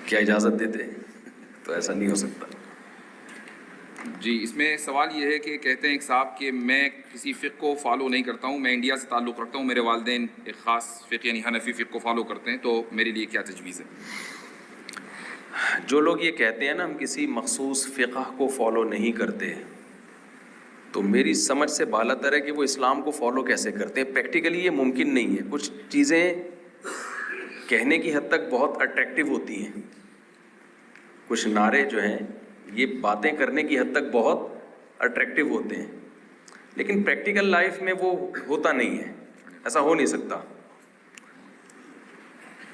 کیا اجازت دیتے؟ تو ایسا نہیں ہو سکتا۔ جی، اس میں سوال یہ ہے کہ کہتے ہیں ایک صاحب کہ میں کسی فقہ کو فالو نہیں کرتا ہوں، میں انڈیا سے تعلق رکھتا ہوں، میرے والدین ایک خاص فقہ یعنی حنفی فقہ کو فالو کرتے ہیں، تو میرے لیے کیا تجویز ہے؟ جو لوگ یہ کہتے ہیں نا ہم کسی مخصوص فقہ کو فالو نہیں کرتے، تو میری سمجھ سے بالاتر ہے کہ وہ اسلام کو فالو کیسے کرتے ہیں۔ پریکٹیکلی یہ ممکن نہیں ہے۔ کچھ چیزیں کہنے کی حد تک بہت اٹریکٹیو ہوتی ہیں، کچھ نعرے جو ہیں یہ باتیں کرنے کی حد تک بہت اٹریکٹیو ہوتے ہیں، لیکن پریکٹیکل لائف میں وہ ہوتا نہیں ہے، ایسا ہو نہیں سکتا۔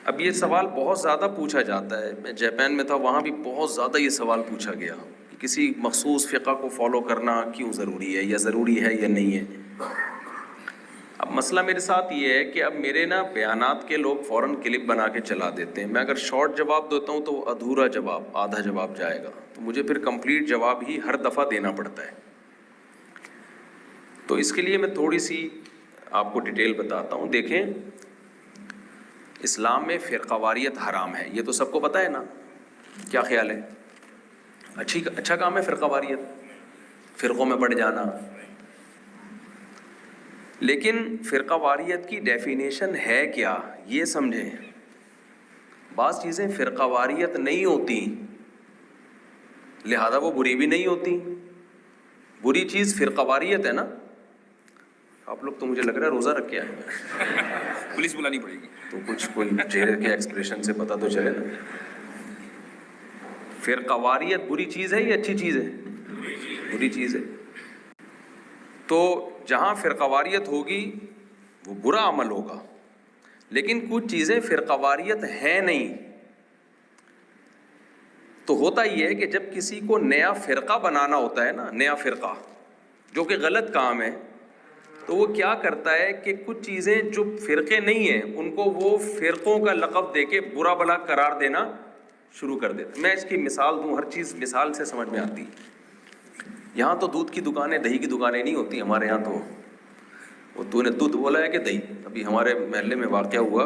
اب یہ سوال بہت زیادہ پوچھا جاتا ہے، میں جاپان میں تھا، وہاں بھی بہت زیادہ یہ سوال پوچھا گیا کہ کسی مخصوص فقہ کو فالو کرنا کیوں ضروری ہے، یا ضروری ہے یا نہیں ہے۔ اب مسئلہ میرے ساتھ یہ ہے کہ اب میرے نا بیانات کے لوگ فوراً کلپ بنا کے چلا دیتے ہیں، میں اگر شارٹ جواب دیتا ہوں تو ادھورا جواب، آدھا جواب جائے گا، تو مجھے پھر کمپلیٹ جواب ہی ہر دفعہ دینا پڑتا ہے۔ تو اس کے لیے میں تھوڑی سی آپ کو ڈیٹیل بتاتا ہوں۔ دیکھیں، اسلام میں فرقہ واریت حرام ہے، یہ تو سب کو پتہ ہے نا، کیا خیال ہے؟ اچھا کام ہے فرقہ واریت، فرقوں میں بڑھ جانا، لیکن فرقہ واریت کی ڈیفینیشن ہے کیا یہ سمجھیں۔ بعض چیزیں فرقہ واریت نہیں ہوتی، لہذا وہ بری بھی نہیں ہوتی۔ بری چیز فرقہ واریت ہے نا۔ آپ لوگ تو مجھے لگ رہا ہے روزہ رکھ کے آئے، پولیس بلانی پڑے گی تو کچھ کوئی چہرے کے ایکسپریشن سے پتہ تو چلے نا۔ فرقہ واریت بری چیز ہے یا اچھی چیز ہے؟ بری چیز ہے۔ تو جہاں فرقہ واریت ہوگی وہ برا عمل ہوگا، لیکن کچھ چیزیں فرقہ واریت ہیں نہیں۔ تو ہوتا یہ ہے کہ جب کسی کو نیا فرقہ بنانا ہوتا ہے نا، نیا فرقہ جو کہ غلط کام ہے، تو وہ کیا کرتا ہے کہ کچھ چیزیں جو فرقے نہیں ہیں ان کو وہ فرقوں کا لقب دے کے برا بھلا قرار دینا شروع کر دیتا۔ میں اس کی مثال دوں، ہر چیز مثال سے سمجھ میں آتی۔ یہاں تو دودھ کی دکانیں، دہی کی دکانیں نہیں ہوتی، ہمارے یہاں تو تو نے دودھ بولا ہے کہ دہی۔ ابھی ہمارے محلے میں واقعہ ہوا،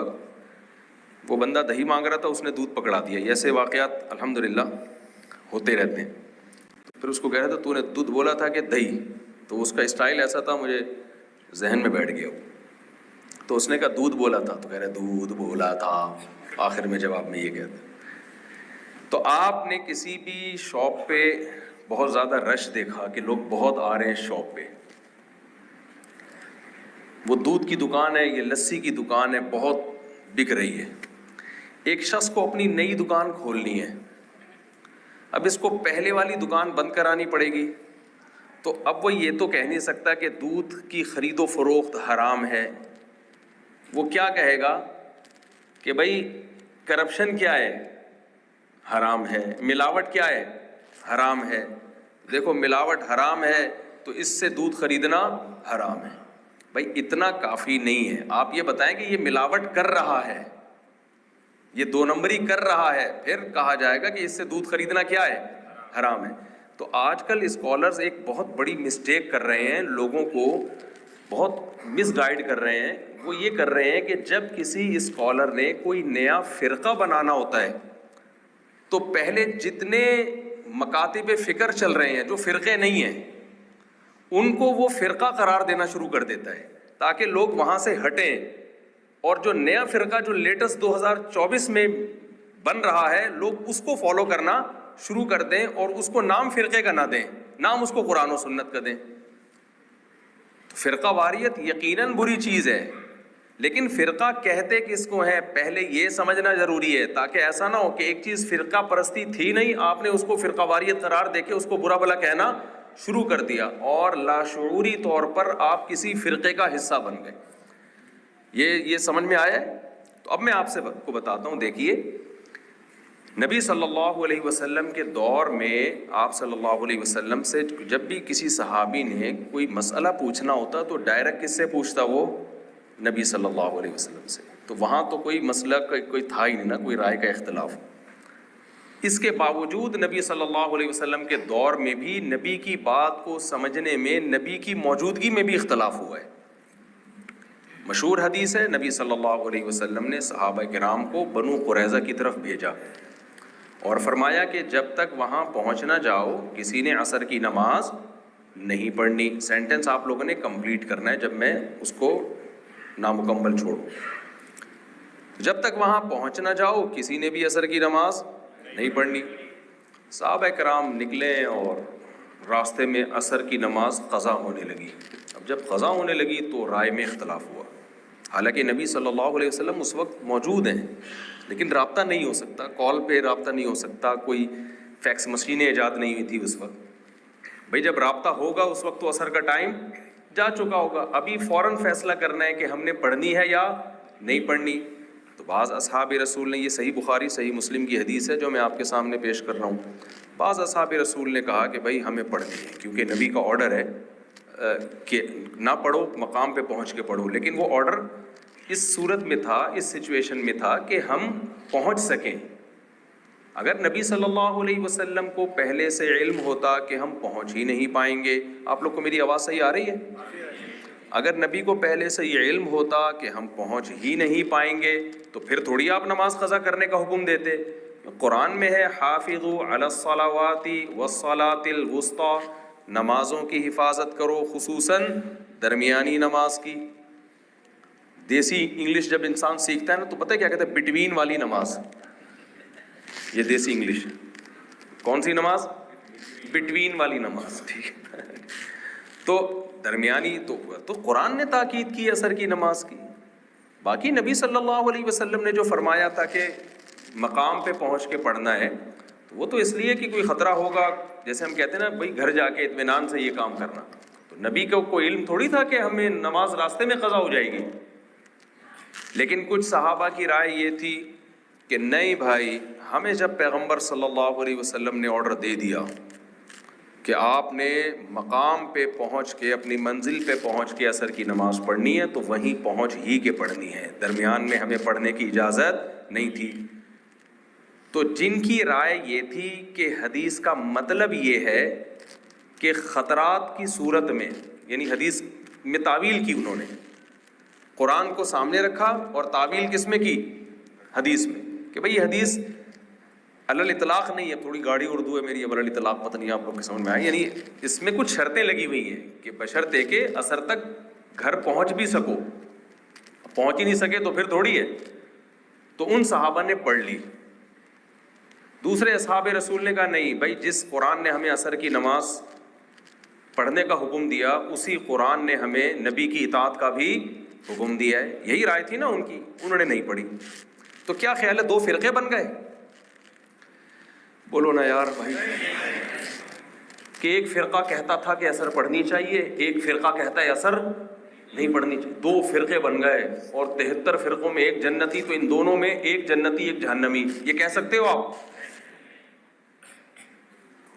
وہ بندہ دہی مانگ رہا تھا، اس نے دودھ پکڑا دیا۔ ایسے واقعات الحمدللہ ہوتے رہتے ہیں۔ پھر اس کو کہہ رہا تھا تو نے دودھ بولا تھا کہ دہی، تو اس کا اسٹائل ایسا تھا مجھے ذہن میں بیٹھ گیا۔ تو اس نے کہا دودھ بولا تھا، تو کہہ رہے دودھ بولا تھا، آخر میں جواب میں یہ کہتا۔ تو آپ نے کسی بھی شاپ پہ بہت زیادہ رش دیکھا کہ لوگ بہت آ رہے ہیں شاپ پہ، وہ دودھ کی دکان ہے، یہ لسی کی دکان ہے، بہت بک رہی ہے۔ ایک شخص کو اپنی نئی دکان کھولنی ہے، اب اس کو پہلے والی دکان بند کرانی پڑے گی، تو اب وہ یہ تو کہہ نہیں سکتا کہ دودھ کی خرید و فروخت حرام ہے۔ وہ کیا کہے گا کہ بھائی کرپشن کیا ہے؟ حرام ہے۔ ملاوٹ کیا ہے؟ حرام ہے۔ دیکھو ملاوٹ حرام ہے تو اس سے دودھ خریدنا حرام ہے۔ بھائی اتنا کافی نہیں ہے، آپ یہ بتائیں کہ یہ ملاوٹ کر رہا ہے، یہ دو نمبری کر رہا ہے، پھر کہا جائے گا کہ اس سے دودھ خریدنا کیا ہے؟ حرام ہے۔ تو آج کل اسکالرز ایک بہت بڑی مسٹیک کر رہے ہیں، لوگوں کو بہت مس گائیڈ کر رہے ہیں۔ وہ یہ کر رہے ہیں کہ جب کسی اسکالر نے کوئی نیا فرقہ بنانا ہوتا ہے تو پہلے جتنے مکاتب فکر چل رہے ہیں جو فرقے نہیں ہیں ان کو وہ فرقہ قرار دینا شروع کر دیتا ہے تاکہ لوگ وہاں سے ہٹیں، اور جو نیا فرقہ جو لیٹسٹ 2024 میں بن رہا ہے لوگ اس کو فالو کرنا شروع کر دیں، اور اس کو نام فرقے کا نہ دیں، نام اس کو قرآن و سنت کا دیں۔ فرقہ واریت یقیناً بری چیز ہے، لیکن فرقہ کہتے کس کو ہے پہلے یہ سمجھنا ضروری ہے، تاکہ ایسا نہ ہو کہ ایک چیز فرقہ پرستی تھی نہیں، آپ نے اس کو فرقہ واریت قرار دے کے اس کو برا بھلا کہنا شروع کر دیا، اور لاشعوری طور پر آپ کسی فرقے کا حصہ بن گئے۔ یہ سمجھ میں آیا ہے؟ تو اب میں آپ سے کو بتاتا ہوں۔ دیکھیے نبی صلی اللہ علیہ وسلم کے دور میں آپ صلی اللہ علیہ وسلم سے جب بھی کسی صحابی نے کوئی مسئلہ پوچھنا ہوتا تو ڈائریکٹ کس سے پوچھتا؟ وہ نبی صلی اللہ علیہ وسلم سے۔ تو وہاں تو کوئی مسئلہ کوئی تھا ہی نہیں نا، کوئی رائے کا اختلاف۔ اس کے باوجود نبی صلی اللہ علیہ وسلم کے دور میں بھی نبی کی بات کو سمجھنے میں نبی کی موجودگی میں بھی اختلاف ہوا ہے۔ مشہور حدیث ہے، نبی صلی اللہ علیہ وسلم نے صحابہ کرام کو بنو قریظہ کی طرف بھیجا، اور فرمایا کہ جب تک وہاں پہنچ نہ جاؤ کسی نے عصر کی نماز نہیں پڑھنی. سینٹنس آپ لوگوں نے کمپلیٹ کرنا ہے جب میں اس کو نامکمل چھوڑوں. جب تک وہاں پہنچ نہ جاؤ کسی نے بھی عصر کی نماز نہیں پڑھنی. صحابہ کرام نکلے اور راستے میں عصر کی نماز قضا ہونے لگی. اب جب قضا ہونے لگی تو رائے میں اختلاف ہوا. حالانکہ نبی صلی اللہ علیہ وسلم اس وقت موجود ہیں لیکن رابطہ نہیں ہو سکتا, کال پہ رابطہ نہیں ہو سکتا, کوئی فیکس مشینیں ایجاد نہیں ہوئی تھی اس وقت. بھئی جب رابطہ ہوگا اس وقت تو عصر کا ٹائم جا چکا ہوگا. ابھی فوراً فیصلہ کرنا ہے کہ ہم نے پڑھنی ہے یا نہیں پڑھنی. تو بعض اصحاب رسول نے, یہ صحیح بخاری صحیح مسلم کی حدیث ہے جو میں آپ کے سامنے پیش کر رہا ہوں, بعض اصحاب رسول نے کہا کہ بھائی ہمیں پڑھنی ہے کیونکہ نبی کا آرڈر ہے کہ نہ پڑھو, مقام پہ پہنچ کے پڑھو. لیکن وہ آرڈر اس صورت میں تھا, اس سچویشن میں تھا کہ ہم پہنچ سکیں. اگر نبی صلی اللہ علیہ وسلم کو پہلے سے علم ہوتا کہ ہم پہنچ ہی نہیں پائیں گے, آپ لوگ کو میری آواز صحیح آ رہی ہے؟ اگر نبی کو پہلے سے یہ علم ہوتا کہ ہم پہنچ ہی نہیں پائیں گے تو پھر تھوڑی آپ نماز قضا کرنے کا حکم دیتے. قرآن میں ہے حافظوا علی الصلوات والصلاۃ الوسطی, نمازوں کی حفاظت کرو خصوصاً درمیانی نماز کی. دیسی انگلش جب انسان سیکھتا ہے نا تو پتہ ہے کیا کہتا ہے؟ بٹوین والی نماز. یہ دیسی انگلش. کون سی نماز؟ بٹوین والی نماز. ٹھیک ہے, تو درمیانی. تو قرآن نے تاکید کی عصر کی نماز کی. باقی نبی صلی اللہ علیہ وسلم نے جو فرمایا تھا کہ مقام پہ پہنچ کے پڑھنا ہے, تو وہ تو اس لیے کہ کوئی خطرہ ہوگا, جیسے ہم کہتے ہیں نا بھائی گھر جا کے اطمینان سے یہ کام کرنا. تو نبی کو کوئی علم تھوڑی تھا کہ ہمیں نماز راستے میں قضا ہو جائے گی. لیکن کچھ صحابہ کی رائے یہ تھی کہ نہیں بھائی, ہمیں جب پیغمبر صلی اللہ علیہ وسلم نے آرڈر دے دیا کہ آپ نے مقام پہ پہنچ کے, اپنی منزل پہ پہنچ کے عصر کی نماز پڑھنی ہے تو وہیں پہنچ ہی کے پڑھنی ہے, درمیان میں ہمیں پڑھنے کی اجازت نہیں تھی. تو جن کی رائے یہ تھی کہ حدیث کا مطلب یہ ہے کہ خطرات کی صورت میں, یعنی حدیث میں تعویل کی, انہوں نے قرآن کو سامنے رکھا اور تعویل کس میں کی؟ حدیث میں, کہ بھئی یہ حدیث علل اطلاق نہیں ہے. تھوڑی گاڑی اردو ہے میری, اب علل اطلاق پتہ نہیں آپ لوگ کے سمجھ میں آئے. یعنی اس میں کچھ شرطیں لگی ہوئی ہیں کہ بشرطے کہ عصر تک گھر پہنچ بھی سکو. پہنچ ہی نہیں سکے تو پھر تھوڑی ہے. تو ان صحابہ نے پڑھ لی. دوسرے اصحاب رسول نے کہا نہیں بھائی, جس قرآن نے ہمیں عصر کی نماز پڑھنے کا حکم دیا اسی قرآن نے ہمیں نبی کی اطاعت کا بھی حکم دیا ہے. یہی رائے تھی نا ان کی, انہوں نے نہیں پڑھی. تو کیا خیال ہے, دو فرقے بن گئے؟ بولو نا یار بھائی. کہ ایک فرقہ کہتا تھا کہ عصر پڑھنی چاہیے, ایک فرقہ کہتا ہے عصر نہیں پڑھنی چاہیے. دو فرقے بن گئے, اور 73 فرقوں میں ایک جنتی. تو ان دونوں میں ایک جنتی ایک جہنمی, یہ کہہ سکتے ہو آپ؟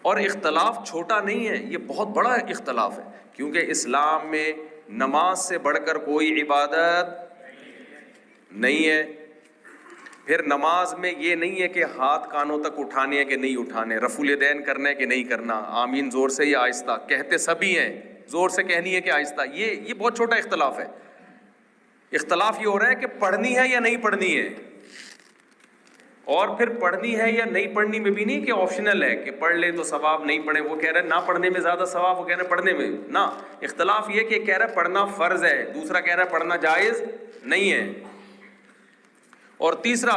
اور اختلاف چھوٹا نہیں ہے, یہ بہت بڑا اختلاف ہے, کیونکہ اسلام میں نماز سے بڑھ کر کوئی عبادت نہیں ہے. پھر نماز میں یہ نہیں ہے کہ ہاتھ کانوں تک اٹھانے ہیں کہ نہیں اٹھانے, رفع الیدین کرنا ہے کہ نہیں کرنا, آمین زور سے یا آہستہ, کہتے سبھی ہیں, زور سے کہنی ہے کہ آہستہ. یہ بہت چھوٹا اختلاف ہے. اختلاف یہ ہو رہا ہے کہ پڑھنی ہے یا نہیں پڑھنی ہے. اور پھر پڑھنی ہے یا نہیں پڑھنی میں بھی نہیں کہ آپشنل ہے کہ پڑھ لیں تو ثواب, نہیں پڑھیں وہ کہہ رہے ہیں نہ پڑھنے میں زیادہ ثواب, وہ کہہ رہے ہیں پڑھنے میں نہ. اختلاف یہ کہ کہہ رہا ہے پڑھنا فرض ہے, دوسرا کہہ رہا ہے پڑھنا جائز نہیں ہے. اور تیسرا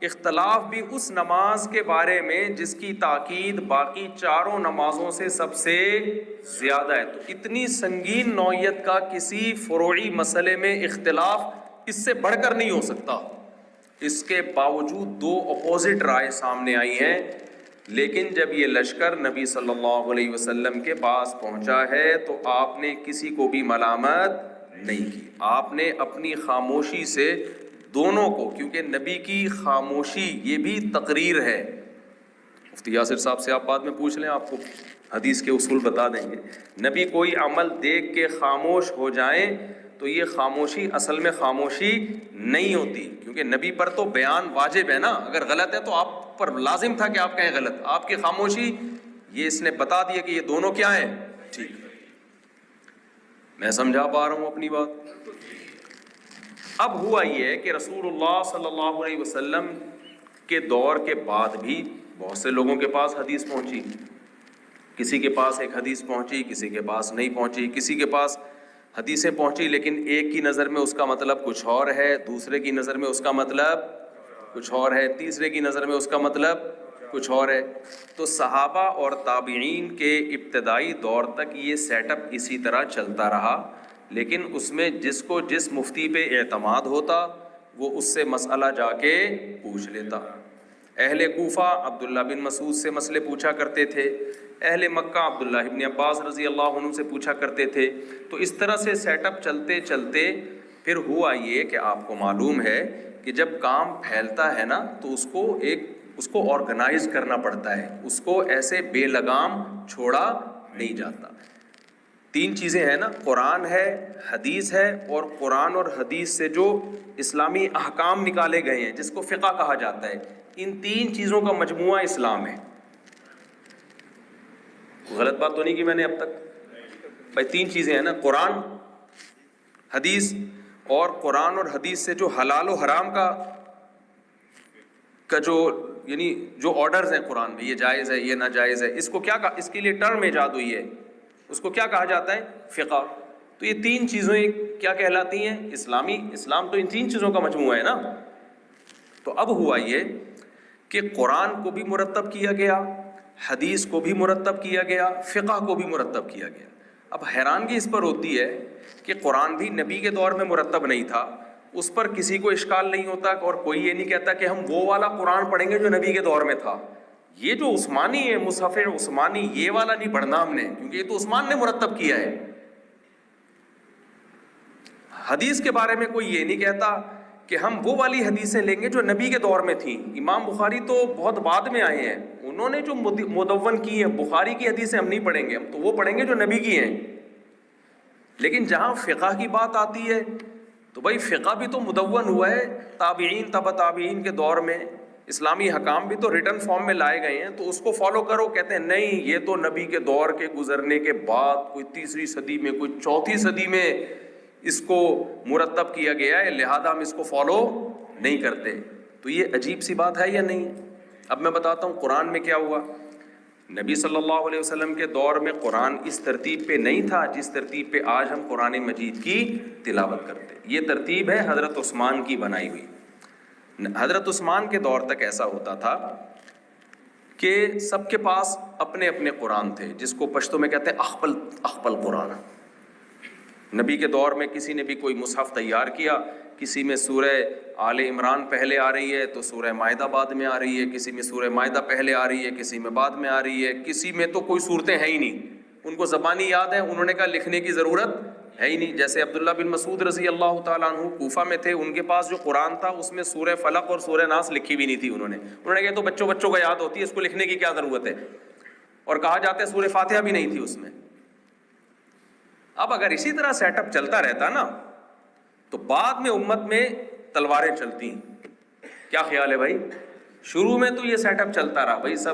اختلاف بھی اس نماز کے بارے میں جس کی تاکید باقی چاروں نمازوں سے سب سے زیادہ ہے. تو اتنی سنگین نوعیت کا کسی فروعی مسئلے میں اختلاف اس سے بڑھ کر نہیں ہو سکتا. اس کے باوجود دو اپوزٹ رائے سامنے آئی ہیں. لیکن جب یہ لشکر نبی صلی اللہ علیہ وسلم کے پاس پہنچا ہے تو آپ نے کسی کو بھی ملامت نہیں کی. آپ نے اپنی خاموشی سے دونوں کو, کیونکہ نبی کی خاموشی یہ بھی تقریر ہے. مفتی یاسر صاحب سے آپ بعد میں پوچھ لیں, آپ کو حدیث کے اصول بتا دیں گے. نبی کوئی عمل دیکھ کے خاموش ہو جائیں تو یہ خاموشی اصل میں خاموشی نہیں ہوتی, کیونکہ نبی پر تو بیان واجب ہے نا. اگر غلط ہے تو آپ پر لازم تھا کہ آپ کہیں غلط. آپ کی خاموشی یہ اس نے بتا دیا کہ یہ دونوں کیا ہیں, ٹھیک. میں سمجھا پا رہا ہوں اپنی بات؟ اب ہوا یہ ہے کہ رسول اللہ صلی اللہ علیہ وسلم کے دور کے بعد بھی بہت سے لوگوں کے پاس حدیث پہنچی، کسی کے پاس ایک حدیث پہنچی، کسی کے پاس نہیں پہنچی، کسی کے پاس حدیثیں پہنچی لیکن ایک کی نظر میں اس کا مطلب کچھ اور ہے، دوسرے کی نظر میں اس کا مطلب کچھ اور ہے، تیسرے کی نظر میں اس کا مطلب کچھ اور ہے۔ تو صحابہ اور تابعین کے ابتدائی دور تک یہ سیٹ اپ اسی طرح چلتا رہا، لیکن اس میں جس کو جس مفتی پہ اعتماد ہوتا وہ اس سے مسئلہ جا کے پوچھ لیتا۔ اہل کوفہ عبداللہ بن مسعود سے مسئلے پوچھا کرتے تھے، اہل مکہ عبداللہ ابن عباس رضی اللہ عنہ سے پوچھا کرتے تھے۔ تو اس طرح سے سیٹ اپ چلتے چلتے پھر ہوا یہ کہ آپ کو معلوم ہے کہ جب کام پھیلتا ہے نا تو اس کو آرگنائز کرنا پڑتا ہے، اس کو ایسے بے لگام چھوڑا نہیں جاتا۔ تین چیزیں ہیں نا، قرآن ہے، حدیث ہے، اور قرآن اور حدیث سے جو اسلامی احکام نکالے گئے ہیں جس کو فقہ کہا جاتا ہے، ان تین چیزوں کا مجموعہ اسلام ہے۔ غلط بات تو نہیں کی میں نے اب تک؟ بھائی تین چیزیں ہیں نا، قرآن، حدیث، اور قرآن اور حدیث سے جو حلال و حرام کا جو یعنی جو آرڈرز ہیں قرآن میں، یہ جائز ہے، یہ ناجائز ہے، اس کو کیا کہا، اس کے لیے ٹرم ایجاد ہوئی ہے، اس کو کیا کہا جاتا ہے؟ فقہ۔ تو یہ تین چیزیں کیا کہلاتی ہیں؟ اسلام تو ان تین چیزوں کا مجموعہ ہے نا۔ تو اب ہوا یہ کہ قرآن کو بھی مرتب کیا گیا، حدیث کو بھی مرتب کیا گیا، فقہ کو بھی مرتب کیا گیا۔ اب حیرانگی اس پر ہوتی ہے کہ قرآن بھی نبی کے دور میں مرتب نہیں تھا، اس پر کسی کو اشکال نہیں ہوتا اور کوئی یہ نہیں کہتا کہ ہم وہ والا قرآن پڑھیں گے جو نبی کے دور میں تھا۔ یہ جو عثمانی ہے، مصحف عثمانی، یہ والا نہیں پڑھنا ہم نے، کیونکہ یہ تو عثمان نے مرتب کیا ہے۔ حدیث کے بارے میں کوئی یہ نہیں کہتا کہ ہم وہ والی حدیثیں لیں گے جو نبی کے دور میں تھیں۔ امام بخاری تو بہت بعد میں آئے ہیں، انہوں نے جو مدون کی ہیں، بخاری کی حدیثیں ہم نہیں پڑھیں گے، ہم تو وہ پڑھیں گے جو نبی کی ہیں۔ لیکن جہاں فقہ کی بات آتی ہے تو بھائی فقہ بھی تو مدون ہوا ہے تابعین، تبع تابعین کے دور میں، اسلامی حکام بھی تو ریٹن فارم میں لائے گئے ہیں، تو اس کو فالو کرو۔ کہتے ہیں نہیں، یہ تو نبی کے دور کے گزرنے کے بعد کوئی تیسری صدی میں، کوئی چوتھی صدی میں اس کو مرتب کیا گیا ہے، لہذا ہم اس کو فالو نہیں کرتے۔ تو یہ عجیب سی بات ہے یا نہیں؟ اب میں بتاتا ہوں قرآن میں کیا ہوا۔ نبی صلی اللہ علیہ وسلم کے دور میں قرآن اس ترتیب پہ نہیں تھا جس ترتیب پہ آج ہم قرآن مجید کی تلاوت کرتے ہیں۔ یہ ترتیب ہے حضرت عثمان کی بنائی ہوئی۔ حضرت عثمان کے دور تک ایسا ہوتا تھا کہ سب کے پاس اپنے اپنے قرآن تھے، جس کو پشتو میں کہتے ہیں اخپل قرآن۔ نبی کے دور میں کسی نے بھی کوئی مصحف تیار کیا، کسی میں سورہ آل عمران پہلے آ رہی ہے تو سورہ مائدہ بعد میں آ رہی ہے، کسی میں سورہ مائدہ پہلے آ رہی ہے، کسی میں بعد میں آ رہی ہے، کسی میں تو کوئی صورتیں ہیں ہی نہیں، ان کو زبانی یاد ہے، انہوں نے کہا لکھنے کی ضرورت ہے ہی نہیں۔ جیسے عبداللہ بن مسعود رضی اللہ تعالیٰ عنہ کوفہ میں تھے، ان کے پاس جو قرآن تھا اس میں سورہ فلق اور سورہ ناس لکھی بھی نہیں تھی، انہوں نے کہا یہ تو بچوں کو یاد ہوتی ہے، اس کو لکھنے کی کیا ضرورت ہے، اور کہا جاتا ہے سورہ فاتحہ بھی نہیں تھی اس میں۔ اب اگر اسی طرح سیٹ اپ چلتا رہتا نا تو بعد میں امت میں تلواریں چلتی ہیں۔ کیا خیال ہے بھائی؟ شروع میں تو یہ سیٹ اپ چلتا رہا بھائی سب۔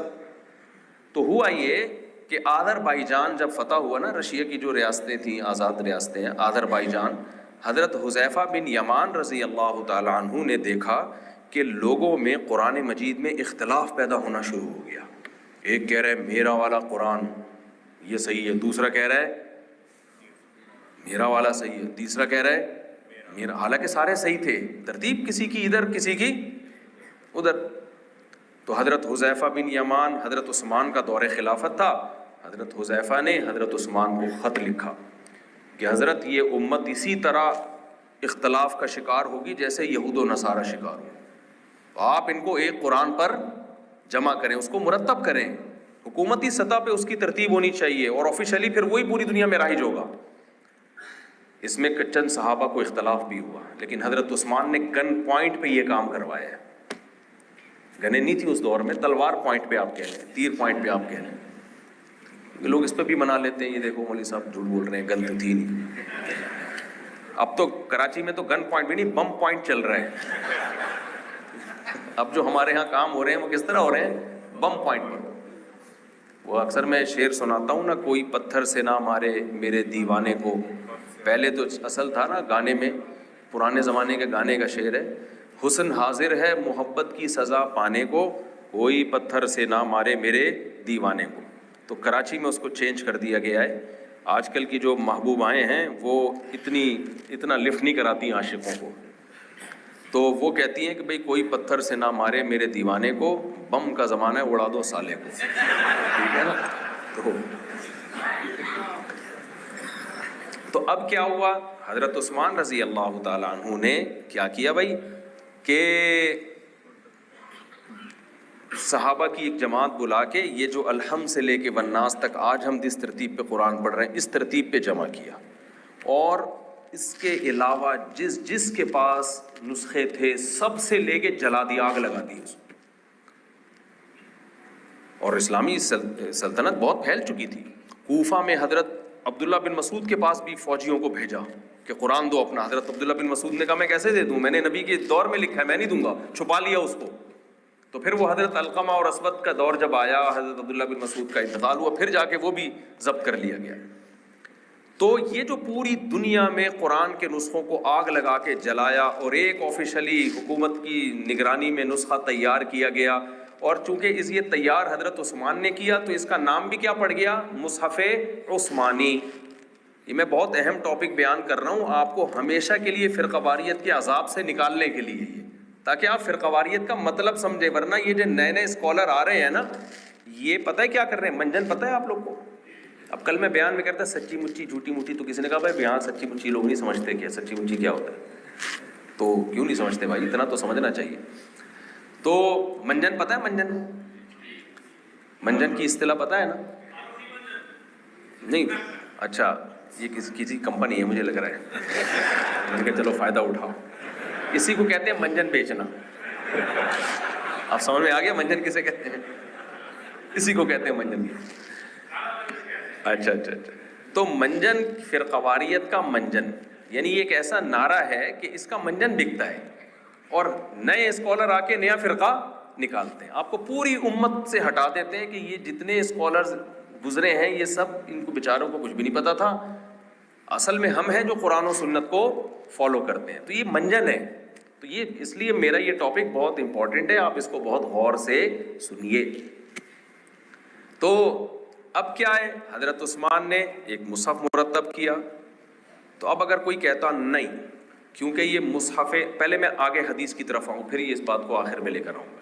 تو ہوا یہ کہ آذربائیجان جب فتح ہوا نا، رشیا کی جو ریاستیں تھیں، آزاد ریاستیں ہیں، آذربائیجان، حضرت حذیفہ بن یمان رضی اللہ تعالیٰ عنہ نے دیکھا کہ لوگوں میں قرآن مجید میں اختلاف پیدا ہونا شروع ہو گیا۔ ایک کہہ رہا ہے میرا والا قرآن یہ صحیح ہے، دوسرا کہہ رہا ہے میرا والا صحیح ہے، تیسرا کہہ رہا ہے میرا، حالانکہ سارے صحیح تھے، ترتیب کسی کی ادھر کسی کی ادھر۔ تو حضرت حذیفہ بن یمان، حضرت عثمان کا دور خلافت تھا، حضرت حذیفہ نے حضرت عثمان کو خط لکھا کہ حضرت یہ امت اسی طرح اختلاف کا شکار ہوگی جیسے یہود و نصارہ شکار ہوئے، تو آپ ان کو ایک قرآن پر جمع کریں، اس کو مرتب کریں، حکومتی سطح پہ اس کی ترتیب ہونی چاہیے، اور آفیشلی پھر وہی پوری دنیا میں رائج ہوگا۔ اس میں چند صحابہ کو اختلاف بھی ہوا، لیکن حضرت عثمان نے گن پوائنٹ پہ یہ کام کروایا ہے۔ گنیں نہیں تھی اس دور میں، تلوار پوائنٹ پہ آپ کہہ رہے ہیں، تیر پوائنٹ پہ آپ کہہ رہے ہیں۔ لوگ اس پہ بھی منا لیتے ہیں، یہ دیکھو مولوی صاحب جھوٹ بول رہے ہیں، گن تو تھی نہیں۔ اب تو کراچی میں تو گن پوائنٹ بھی نہیں، بم پوائنٹ چل رہے ہیں۔ اب جو ہمارے ہاں کام ہو رہے ہیں وہ کس طرح ہو رہے ہیں؟ بم پوائنٹ پر۔ وہ اکثر میں شعر سناتا ہوں نا، کوئی پتھر سے نہ مارے میرے دیوانے کو۔ پہلے تو اصل تھا نا گانے میں، پرانے زمانے کے گانے کا شعر ہے، حسن حاضر ہے محبت کی سزا پانے کو، کوئی پتھر سے نہ مارے میرے دیوانے کو. تو کراچی میں اس کو چینج کر دیا گیا ہے. آج کل کی جو محبوبائیں ہیں وہ اتنا لفٹ نہیں کراتی عاشقوں کو, تو وہ کہتی ہیں کہ بھئی کوئی پتھر سے نہ مارے میرے دیوانے کو, بم کا زمانہ ہے اڑا دو سالے کو. ٹھیک ہے نا. تو اب کیا ہوا, حضرت عثمان رضی اللہ تعالیٰ عنہ نے کیا کیا بھائی کہ صحابہ کی ایک جماعت بلا کے یہ جو الحمد سے لے کے والناس تک آج ہم جس ترتیب پہ قرآن پڑھ رہے ہیں اس ترتیب پہ جمع کیا, اور اس کے علاوہ جس کے پاس نسخے تھے سب سے لے کے جلا دی, آگ لگا دی اس. اور اسلامی سلطنت بہت پھیل چکی تھی. کوفہ میں حضرت عبداللہ بن مسعود کے پاس بھی فوجیوں کو بھیجا کہ قرآن دو اپنا. حضرت عبداللہ بن مسعود نے کہا میں کیسے دے دوں, میں نے نبی کے دور میں لکھا ہے, میں نہیں دوں گا. چھپا لیا اس کو. تو پھر وہ حضرت علقمہ اور اسود کا دور جب آیا, حضرت عبداللہ بن مسعود کا انتقال ہوا, پھر جا کے وہ بھی ضبط کر لیا گیا. تو یہ جو پوری دنیا میں قرآن کے نسخوں کو آگ لگا کے جلایا اور ایک آفیشلی حکومت کی نگرانی میں نسخہ تیار کیا گیا, اور چونکہ یہ تیار حضرت عثمان نے کیا تو اس کا نام بھی کیا پڑ گیا, مصحف عثمانی. یہ میں بہت اہم ٹاپک بیان کر رہا ہوں آپ کو ہمیشہ کے لیے فرقہ واریت کے عذاب سے نکالنے کے لیے, یہ تاکہ آپ فرقہ واریت کا مطلب سمجھیں. ورنہ یہ جو نئے نئے اسکالر آ رہے ہیں نا, یہ پتہ ہے کیا کر رہے ہیں, منجن پتہ ہے آپ لوگ کو. اب کل میں بیان میں کرتا سچی مچی جھوٹی موٹی, تو کسی نے کہا بھائی بیان سچی مچی لوگ نہیں سمجھتے کیا سچی مچی کیا ہوتا ہے. تو کیوں نہیں سمجھتے بھائی, اتنا تو سمجھنا چاہیے. تو منجن پتہ ہے, منجن کی اصطلاح پتہ ہے نا, نہیں اچھا یہ کسی کمپنی ہے مجھے لگ رہا ہے, میں نے کہا چلو فائدہ اٹھاؤ. اسی کو کہتے ہیں منجن بیچنا. آپ سمجھ میں آ گیا منجن کسے کہتے ہیں, اسی کو کہتے ہیں منجن. اچھا. تو منجن فرقہ واریت کا منجن, یعنی یہ ایک ایسا نعرہ ہے کہ اس کا منجن بکتا ہے, اور نئے اسکالر آ کے نیا فرقہ نکالتے ہیں, آپ کو پوری امت سے ہٹا دیتے ہیں کہ یہ جتنے اسکالرز گزرے ہیں یہ سب ان کو بیچاروں کو کچھ بھی نہیں پتا تھا. اصل میں ہم ہیں جو قرآن و سنت کو فالو کرتے ہیں. تو یہ منجن ہے. تو یہ اس لیے میرا یہ ٹاپک بہت امپورٹنٹ ہے, آپ اس کو بہت غور سے سنیے. تو اب کیا ہے, حضرت عثمان نے ایک مصحف مرتب کیا. تو اب اگر کوئی کہتا نہیں, کیونکہ یہ مصحف, پہلے میں آگے حدیث کی طرف آؤں پھر یہ اس بات کو آخر میں لے کر آؤں گا.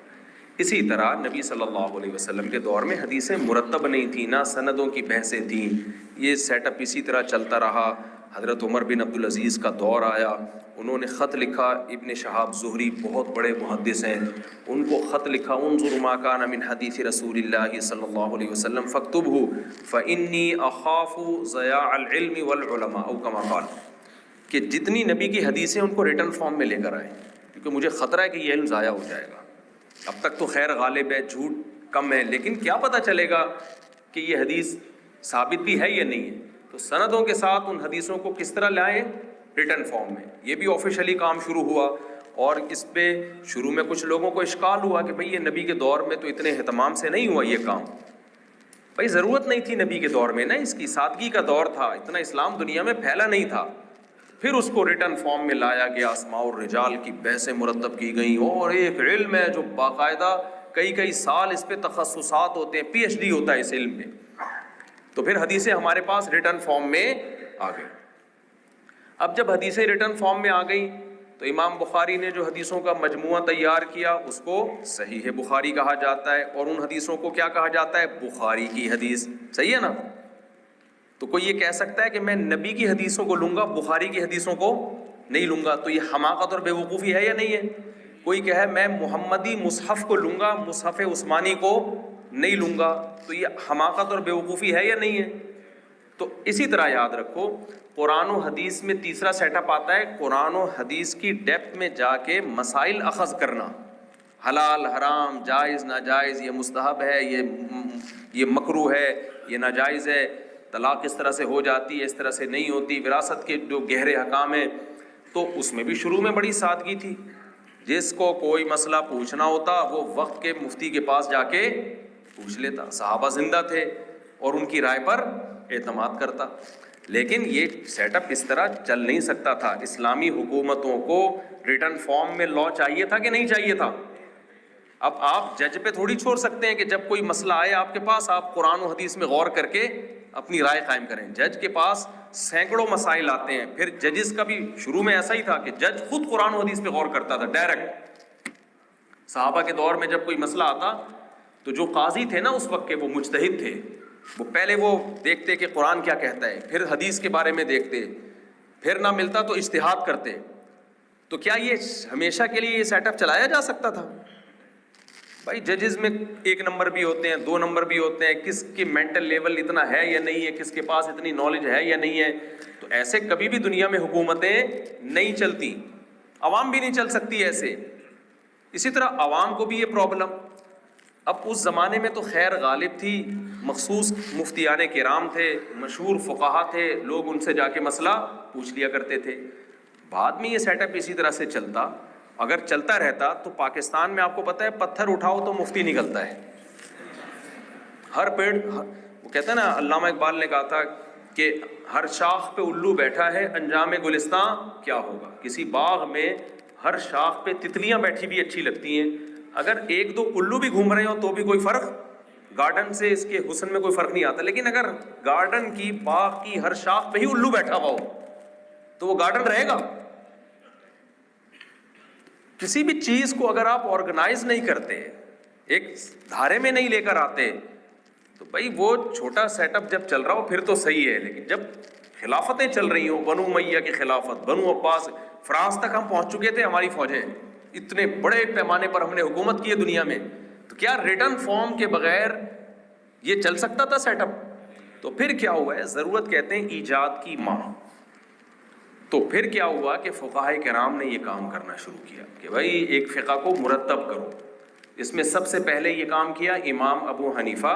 اسی طرح نبی صلی اللہ علیہ وسلم کے دور میں حدیثیں مرتب نہیں تھیں, نہ سندوں کی بحثیں تھیں. یہ سیٹ اپ اسی طرح چلتا رہا. حضرت عمر بن عبدالعزیز کا دور آیا, انہوں نے خط لکھا. ابن شہاب زہری بہت بڑے محدث ہیں, ان کو خط لکھا, انظر ما کان من حدیث رسول اللہ صلی اللہ علیہ وسلم فاکتبہ فانی اخاف ضیاع العلم والعلماء او کما قال, کہ جتنی نبی کی حدیثیں ان کو ریٹن فارم میں لے کر آئیں, کیونکہ مجھے خطرہ ہے کہ یہ علم ضائع ہو جائے گا. اب تک تو خیر غالب ہے, جھوٹ کم ہے, لیکن کیا پتہ چلے گا کہ یہ حدیث ثابت بھی ہے یا نہیں ہے. تو سندوں کے ساتھ ان حدیثوں کو کس طرح لائیں, ریٹن فارم میں. یہ بھی آفیشلی کام شروع ہوا, اور اس پہ شروع میں کچھ لوگوں کو اشکال ہوا کہ بھئی یہ نبی کے دور میں تو اتنے اہتمام سے نہیں ہوا یہ کام. بھئی ضرورت نہیں تھی نبی کے دور میں نا, اس کی سادگی کا دور تھا, اتنا اسلام دنیا میں پھیلا نہیں تھا. پھر اس کو ریٹن فارم میں لایا گیا, اسماء الرجال کی بحثیں مرتب کی گئیں, اور ایک علم ہے جو باقاعدہ کئی سال اس پہ تخصصات ہوتے ہیں, پی ایچ ڈی ہوتا ہے اس علم میں. تو پھر حدیثیں ہمارے پاس ریٹن فارم میں آ گئی. اب جب حدیثیں ریٹن فارم میں آ گئی تو امام بخاری نے جو حدیثوں کا مجموعہ تیار کیا اس کو صحیح بخاری کہا جاتا ہے, اور ان حدیثوں کو کیا کہا جاتا ہے, بخاری کی حدیث. صحیح ہے نا. تو کوئی یہ کہہ سکتا ہے کہ میں نبی کی حدیثوں کو لوں گا, بخاری کی حدیثوں کو نہیں لوں گا, تو یہ حماقت اور بیوقوفی ہے یا نہیں ہے؟ کوئی کہے میں محمدی مصحف کو لوں گا, مصحف عثمانی کو نہیں لوں گا, تو یہ حماقت اور بیوقوفی ہے یا نہیں ہے؟ تو اسی طرح یاد رکھو, قرآن و حدیث میں تیسرا سیٹ اپ آتا ہے, قرآن و حدیث کی ڈیپتھ میں جا کے مسائل اخذ کرنا, حلال حرام, جائز ناجائز, یہ مستحب ہے, یہ مکروہ ہے, یہ ناجائز ہے, طلاق اس طرح سے ہو جاتی ہے, اس طرح سے نہیں ہوتی, وراثت کے جو گہرے احکام ہیں. تو اس میں بھی شروع میں بڑی سادگی تھی. جس کو کوئی مسئلہ پوچھنا ہوتا وہ وقت کے مفتی کے پاس جا کے پوچھ لیتا. صحابہ زندہ تھے اور ان کی رائے پر اعتماد کرتا. لیکن یہ سیٹ اپ اس طرح چل نہیں سکتا تھا. اسلامی حکومتوں کو ریٹن فارم میں لا چاہیے تھا کہ نہیں چاہیے تھا؟ اب آپ جج پہ تھوڑی چھوڑ سکتے ہیں کہ جب کوئی مسئلہ آئے آپ کے پاس آپ قرآن و حدیث میں غور کر کے اپنی رائے قائم کریں. جج کے پاس سینکڑوں مسائل آتے ہیں. پھر ججز کا بھی شروع میں ایسا ہی تھا کہ جج خود قرآن و حدیث پہ غور کرتا تھا ڈائریکٹ. صحابہ کے دور میں جب کوئی مسئلہ آتا تو جو قاضی تھے نا اس وقت کے وہ مجتہد تھے, وہ پہلے وہ دیکھتے کہ قرآن کیا کہتا ہے, پھر حدیث کے بارے میں دیکھتے, پھر نہ ملتا تو اجتہاد کرتے. تو کیا یہ ہمیشہ کے لیے یہ سیٹ اپ چلایا جا سکتا تھا؟ بھائی ججز میں 1 نمبر بھی ہوتے ہیں, 2 نمبر بھی ہوتے ہیں, کس کے مینٹل لیول اتنا ہے یا نہیں ہے, کس کے پاس اتنی نالج ہے یا نہیں ہے. تو ایسے کبھی بھی دنیا میں حکومتیں نہیں چلتی, عوام بھی نہیں چل سکتی ایسے. اسی طرح عوام کو بھی یہ پرابلم. اب اس زمانے میں تو خیر غالب تھی, مخصوص مفتیان کرام تھے, مشہور فقہا تھے, لوگ ان سے جا کے مسئلہ پوچھ لیا کرتے تھے. بعد میں یہ سیٹ اپ اسی طرح سے چلتا, اگر چلتا رہتا تو پاکستان میں آپ کو پتہ ہے پتھر اٹھاؤ تو مفتی نکلتا ہے. ہر پیڑ, وہ کہتے ہیں نا, علامہ اقبال نے کہا تھا کہ ہر شاخ پہ الو بیٹھا ہے, انجام گلستان کیا ہوگا. کسی باغ میں ہر شاخ پہ تتلیاں بیٹھی بھی اچھی لگتی ہیں, اگر 1-2 الو بھی گھوم رہے ہوں تو بھی کوئی فرق, گارڈن سے اس کے حسن میں کوئی فرق نہیں آتا. لیکن اگر گارڈن کی, باغ کی ہر شاخ پہ ہی الو بیٹھا ہوا ہو تو وہ گارڈن رہے گا. کسی بھی چیز کو اگر آپ آرگنائز نہیں کرتے, ایک دھارے میں نہیں لے کر آتے, تو بھائی وہ چھوٹا سیٹ اپ جب چل رہا ہو پھر تو صحیح ہے. لیکن جب خلافتیں چل رہی ہوں, بنو امیہ کی خلافت, بنو عباس, فرانس تک ہم پہنچ چکے تھے, ہماری فوجیں اتنے بڑے پیمانے پر ہم نے حکومت کی ہے دنیا میں, تو کیا ریٹرن فارم کے بغیر یہ چل سکتا تھا سیٹ اپ؟ تو پھر کیا ہوا ہے, ضرورت کہتے ہیں ایجاد کی ماں. تو پھر کیا ہوا کہ فقہائے کرام نے یہ کام کرنا شروع کیا کہ بھائی ایک فقہ کو مرتب کرو. اس میں سب سے پہلے یہ کام کیا امام ابو حنیفہ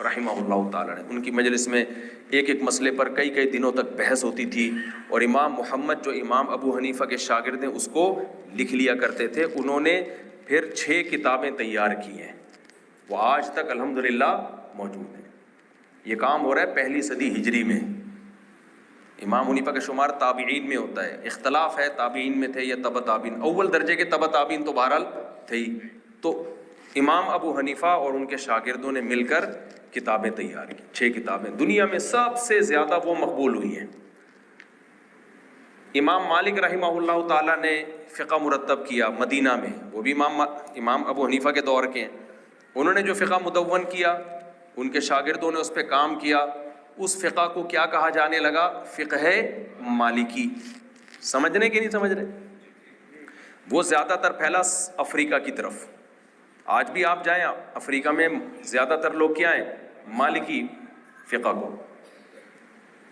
رحمہ اللہ تعالیٰ نے. ان کی مجلس میں ایک ایک مسئلے پر کئی دنوں تک بحث ہوتی تھی, اور امام محمد جو امام ابو حنیفہ کے شاگرد ہیں اس کو لکھ لیا کرتے تھے. انہوں نے پھر 6 کتابیں تیار کی ہیں, وہ آج تک الحمدللہ موجود ہیں. یہ کام ہو رہا ہے 1 صدی ہجری میں. امام حنیفہ کا شمار تابعین میں ہوتا ہے, اختلاف ہے تابعین میں تھے یا تبع تابعین, اول درجے کے تبع تابعین تو بہرحال تھے ہی. تو امام ابو حنیفہ اور ان کے شاگردوں نے مل کر کتابیں تیار کی, 6 کتابیں. دنیا میں سب سے زیادہ وہ مقبول ہوئی ہیں. امام مالک رحمہ اللہ تعالیٰ نے فقہ مرتب کیا مدینہ میں, وہ بھی امام ابو حنیفہ کے دور کے ہیں. انہوں نے جو فقہ مدون کیا, ان کے شاگردوں نے اس پہ کام کیا. اس فقہ کو کیا کہا جانے لگا؟ فقہ مالکی. سمجھنے کے نہیں سمجھ رہے؟ وہ زیادہ تر پھیلا افریقہ کی طرف. آج بھی آپ جائیں افریقہ میں زیادہ تر لوگ کیا ہیں؟ مالکی فقہ کو.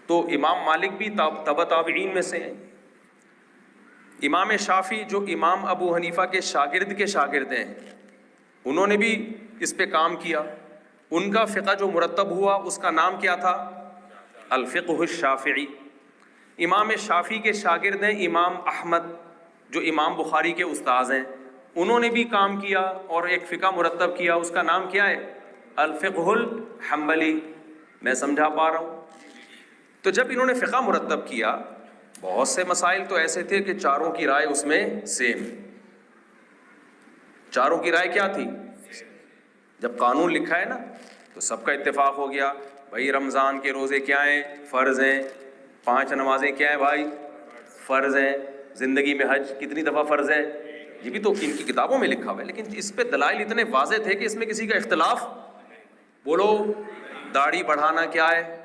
تو امام مالک بھی تبع تابعین میں سے ہیں. امام شافعی جو امام ابو حنیفہ کے شاگرد ہیں, انہوں نے بھی اس پہ کام کیا. ان کا فقہ جو مرتب ہوا اس کا نام کیا تھا؟ الفقہ الشافعی. امام شافعی کے شاگرد ہیں امام احمد جو امام بخاری کے استاذ ہیں, انہوں نے بھی کام کیا اور ایک فقہ مرتب کیا, اس کا نام کیا ہے؟ الفقہ الحنبلی. میں سمجھا پا رہا ہوں؟ تو جب انہوں نے فقہ مرتب کیا, بہت سے مسائل تو ایسے تھے کہ چاروں کی رائے اس میں سیم. چاروں کی رائے کیا تھی؟ جب قانون لکھا ہے نا تو سب کا اتفاق ہو گیا, بھائی رمضان کے روزے کیا ہیں؟ فرض ہیں. 5 نمازیں کیا ہیں بھائی؟ فرض ہیں. زندگی میں حج کتنی دفعہ فرض ہے؟ یہ بھی تو ان کی کتابوں میں لکھا ہوا ہے. لیکن اس پہ دلائل اتنے واضح تھے کہ اس میں کسی کا اختلاف. بولو داڑھی بڑھانا کیا ہے؟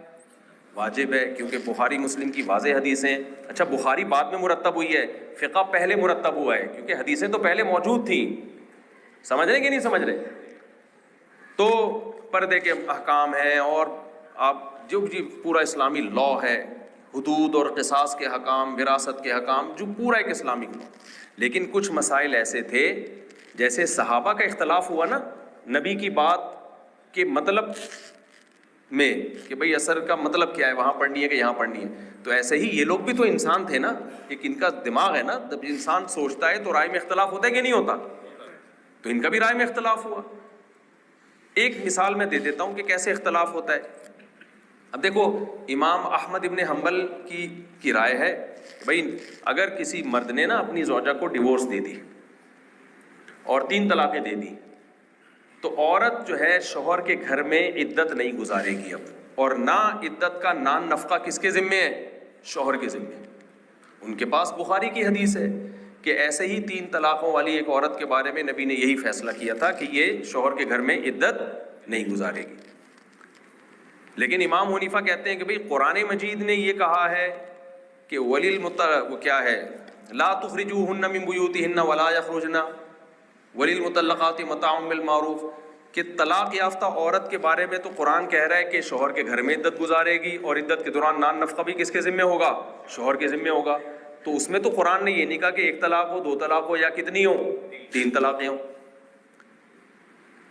واجب ہے, کیونکہ بخاری مسلم کی واضح حدیثیں. اچھا بخاری بعد میں مرتب ہوئی ہے, فقہ پہلے مرتب ہوا ہے, کیونکہ حدیثیں تو پہلے موجود تھیں. سمجھ رہے کہ نہیں سمجھ رہے؟ تو پردے کے احکام ہیں, اور آپ جو بھی پورا اسلامی لاء ہے, حدود اور قصاص کے حکام, وراثت کے حکام, جو پورا ایک اسلامی لاء. لیکن کچھ مسائل ایسے تھے, جیسے صحابہ کا اختلاف ہوا نا نبی کی بات کے مطلب میں, کہ بھئی اثر کا مطلب کیا ہے, وہاں پڑھنی ہے کہ یہاں پڑھنی ہے. تو ایسے ہی یہ لوگ بھی تو انسان تھے نا, ایک ان کا دماغ ہے نا, جب انسان سوچتا ہے تو رائے میں اختلاف ہوتا ہے کہ نہیں ہوتا؟ تو ان کا بھی رائے میں اختلاف ہوا. ایک مثال میں دے دیتا ہوں کہ کیسے اختلاف ہوتا ہے. اب دیکھو امام احمد ابن حنبل کی رائے ہے کہ بھئی اگر کسی مرد نے نا اپنی زوجہ کو ڈیورس دے دی اور 3 طلاقیں دے دی, تو عورت جو ہے شوہر کے گھر میں عدت نہیں گزارے گی اب, اور نہ عدت کا نان نفقہ کس کے ذمے ہے؟ شوہر کے ذمے. ان کے پاس بخاری کی حدیث ہے کہ ایسے ہی 3 طلاقوں والی ایک عورت کے بارے میں نبی نے یہی فیصلہ کیا تھا کہ یہ شوہر کے گھر میں عدت نہیں گزارے گی. لیکن امام حنیفہ کہتے ہیں کہ بھئی قرآن مجید نے یہ کہا ہے کہ وہ کیا ہے, لا تخرجوہن من بیوتہن ولا یخرجن وللمطلقات متاع بالمعروف, کہ طلاق یافتہ عورت کے بارے میں تو قرآن کہہ رہا ہے کہ شوہر کے گھر میں عدت گزارے گی, اور عدت کے دوران نان نفقہ بھی کس کے ذمہ ہوگا؟ شوہر کے ذمہ ہوگا. تو اس میں تو قرآن نے یہ نہیں کہا کہ 1 طلاق ہو, 2 طلاق ہو, یا کتنی ہو, 3 طلاقیں ہوں.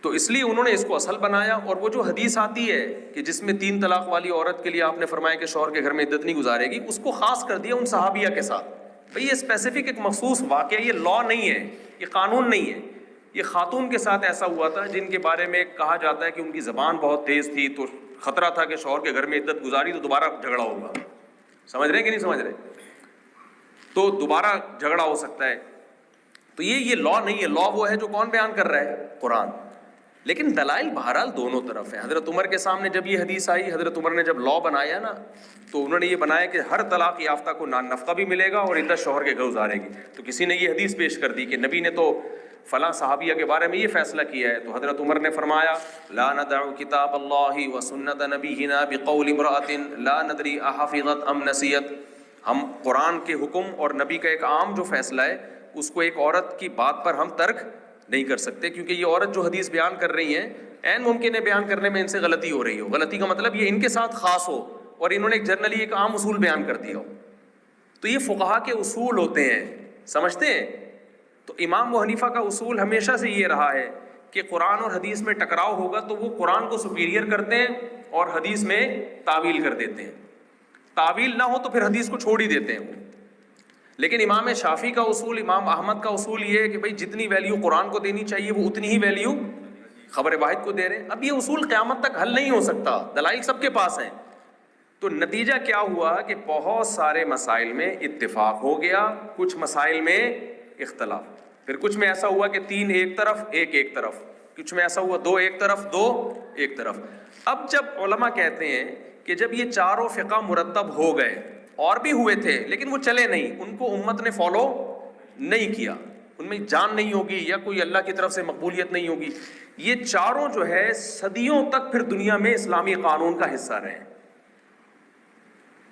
تو اس لیے انہوں نے اس کو اصل بنایا. اور وہ جو حدیث آتی ہے کہ جس میں 3 طلاق والی عورت کے لیے آپ نے فرمایا کہ شوہر کے گھر میں عدت نہیں گزارے گی, اس کو خاص کر دیا ان صحابیہ کے ساتھ. بھئی یہ اسپیسیفک ایک مخصوص واقعہ, یہ لا نہیں ہے, یہ قانون نہیں ہے. یہ خاتون کے ساتھ ایسا ہوا تھا جن کے بارے میں کہا جاتا ہے کہ ان کی زبان بہت تیز تھی, تو خطرہ تھا کہ شوہر کے گھر میں عدت گزاری تو دوبارہ جھگڑا ہوگا. سمجھ رہے ہیں کہ نہیں سمجھ رہے؟ تو دوبارہ جھگڑا ہو سکتا ہے. تو یہ لا نہیں ہے. لا وہ ہے جو کون بیان کر رہا ہے؟ قرآن. لیکن دلائل بہرحال دونوں طرف ہیں. حضرت عمر کے سامنے جب یہ حدیث آئی, حضرت عمر نے جب لا بنایا نا, تو انہوں نے یہ بنایا کہ ہر طلاق یافتہ کو نان نفقہ بھی ملے گا اور عدت شوہر کے گھر گزارے گی. تو کسی نے یہ حدیث پیش کر دی کہ نبی نے تو فلاں صحابیہ کے بارے میں یہ فیصلہ کیا ہے. تو حضرت عمر نے فرمایا, لا ندع کتاب اللہ و سنت نبینا بقول امرأۃ لا ندری احفظت ام نسیت. ہم قرآن کے حکم اور نبی کا ایک عام جو فیصلہ ہے اس کو ایک عورت کی بات پر ہم ترک نہیں کر سکتے, کیونکہ یہ عورت جو حدیث بیان کر رہی ہیں عین ممکن ہے بیان کرنے میں ان سے غلطی ہو رہی ہو. غلطی کا مطلب یہ ان کے ساتھ خاص ہو اور انہوں نے ایک جنرلی ایک عام اصول بیان کر دیا ہو. تو یہ فقہا کے اصول ہوتے ہیں, سمجھتے ہیں؟ تو امام ابو حنیفہ کا اصول ہمیشہ سے یہ رہا ہے کہ قرآن اور حدیث میں ٹکراؤ ہوگا تو وہ قرآن کو سپیریئر کرتے ہیں اور حدیث میں تعویل کر دیتے ہیں. تعویل نہ ہو تو پھر حدیث کو چھوڑ ہی دیتے ہیں. لیکن امام شافعی کا اصول, امام احمد کا اصول یہ ہے کہ بھئی جتنی ویلیو قرآن کو دینی چاہیے وہ اتنی ہی ویلیو خبر واحد کو دے رہے ہیں. اب یہ اصول قیامت تک حل نہیں ہو سکتا, دلائل سب کے پاس ہیں. تو نتیجہ کیا ہوا کہ بہت سارے مسائل میں اتفاق ہو گیا, کچھ مسائل میں اختلاف. پھر کچھ میں ایسا ہوا کہ 3 ایک طرف, ایک طرف, کچھ میں ایسا ہوا 2 ایک طرف, 2 ایک طرف. اب جب علماء کہتے ہیں کہ جب یہ چاروں فقہ مرتب ہو گئے, اور بھی ہوئے تھے لیکن وہ چلے نہیں, ان کو امت نے فالو نہیں کیا, ان میں جان نہیں ہوگی یا کوئی اللہ کی طرف سے مقبولیت نہیں ہوگی. یہ چاروں جو ہے صدیوں تک پھر دنیا میں اسلامی قانون کا حصہ رہے.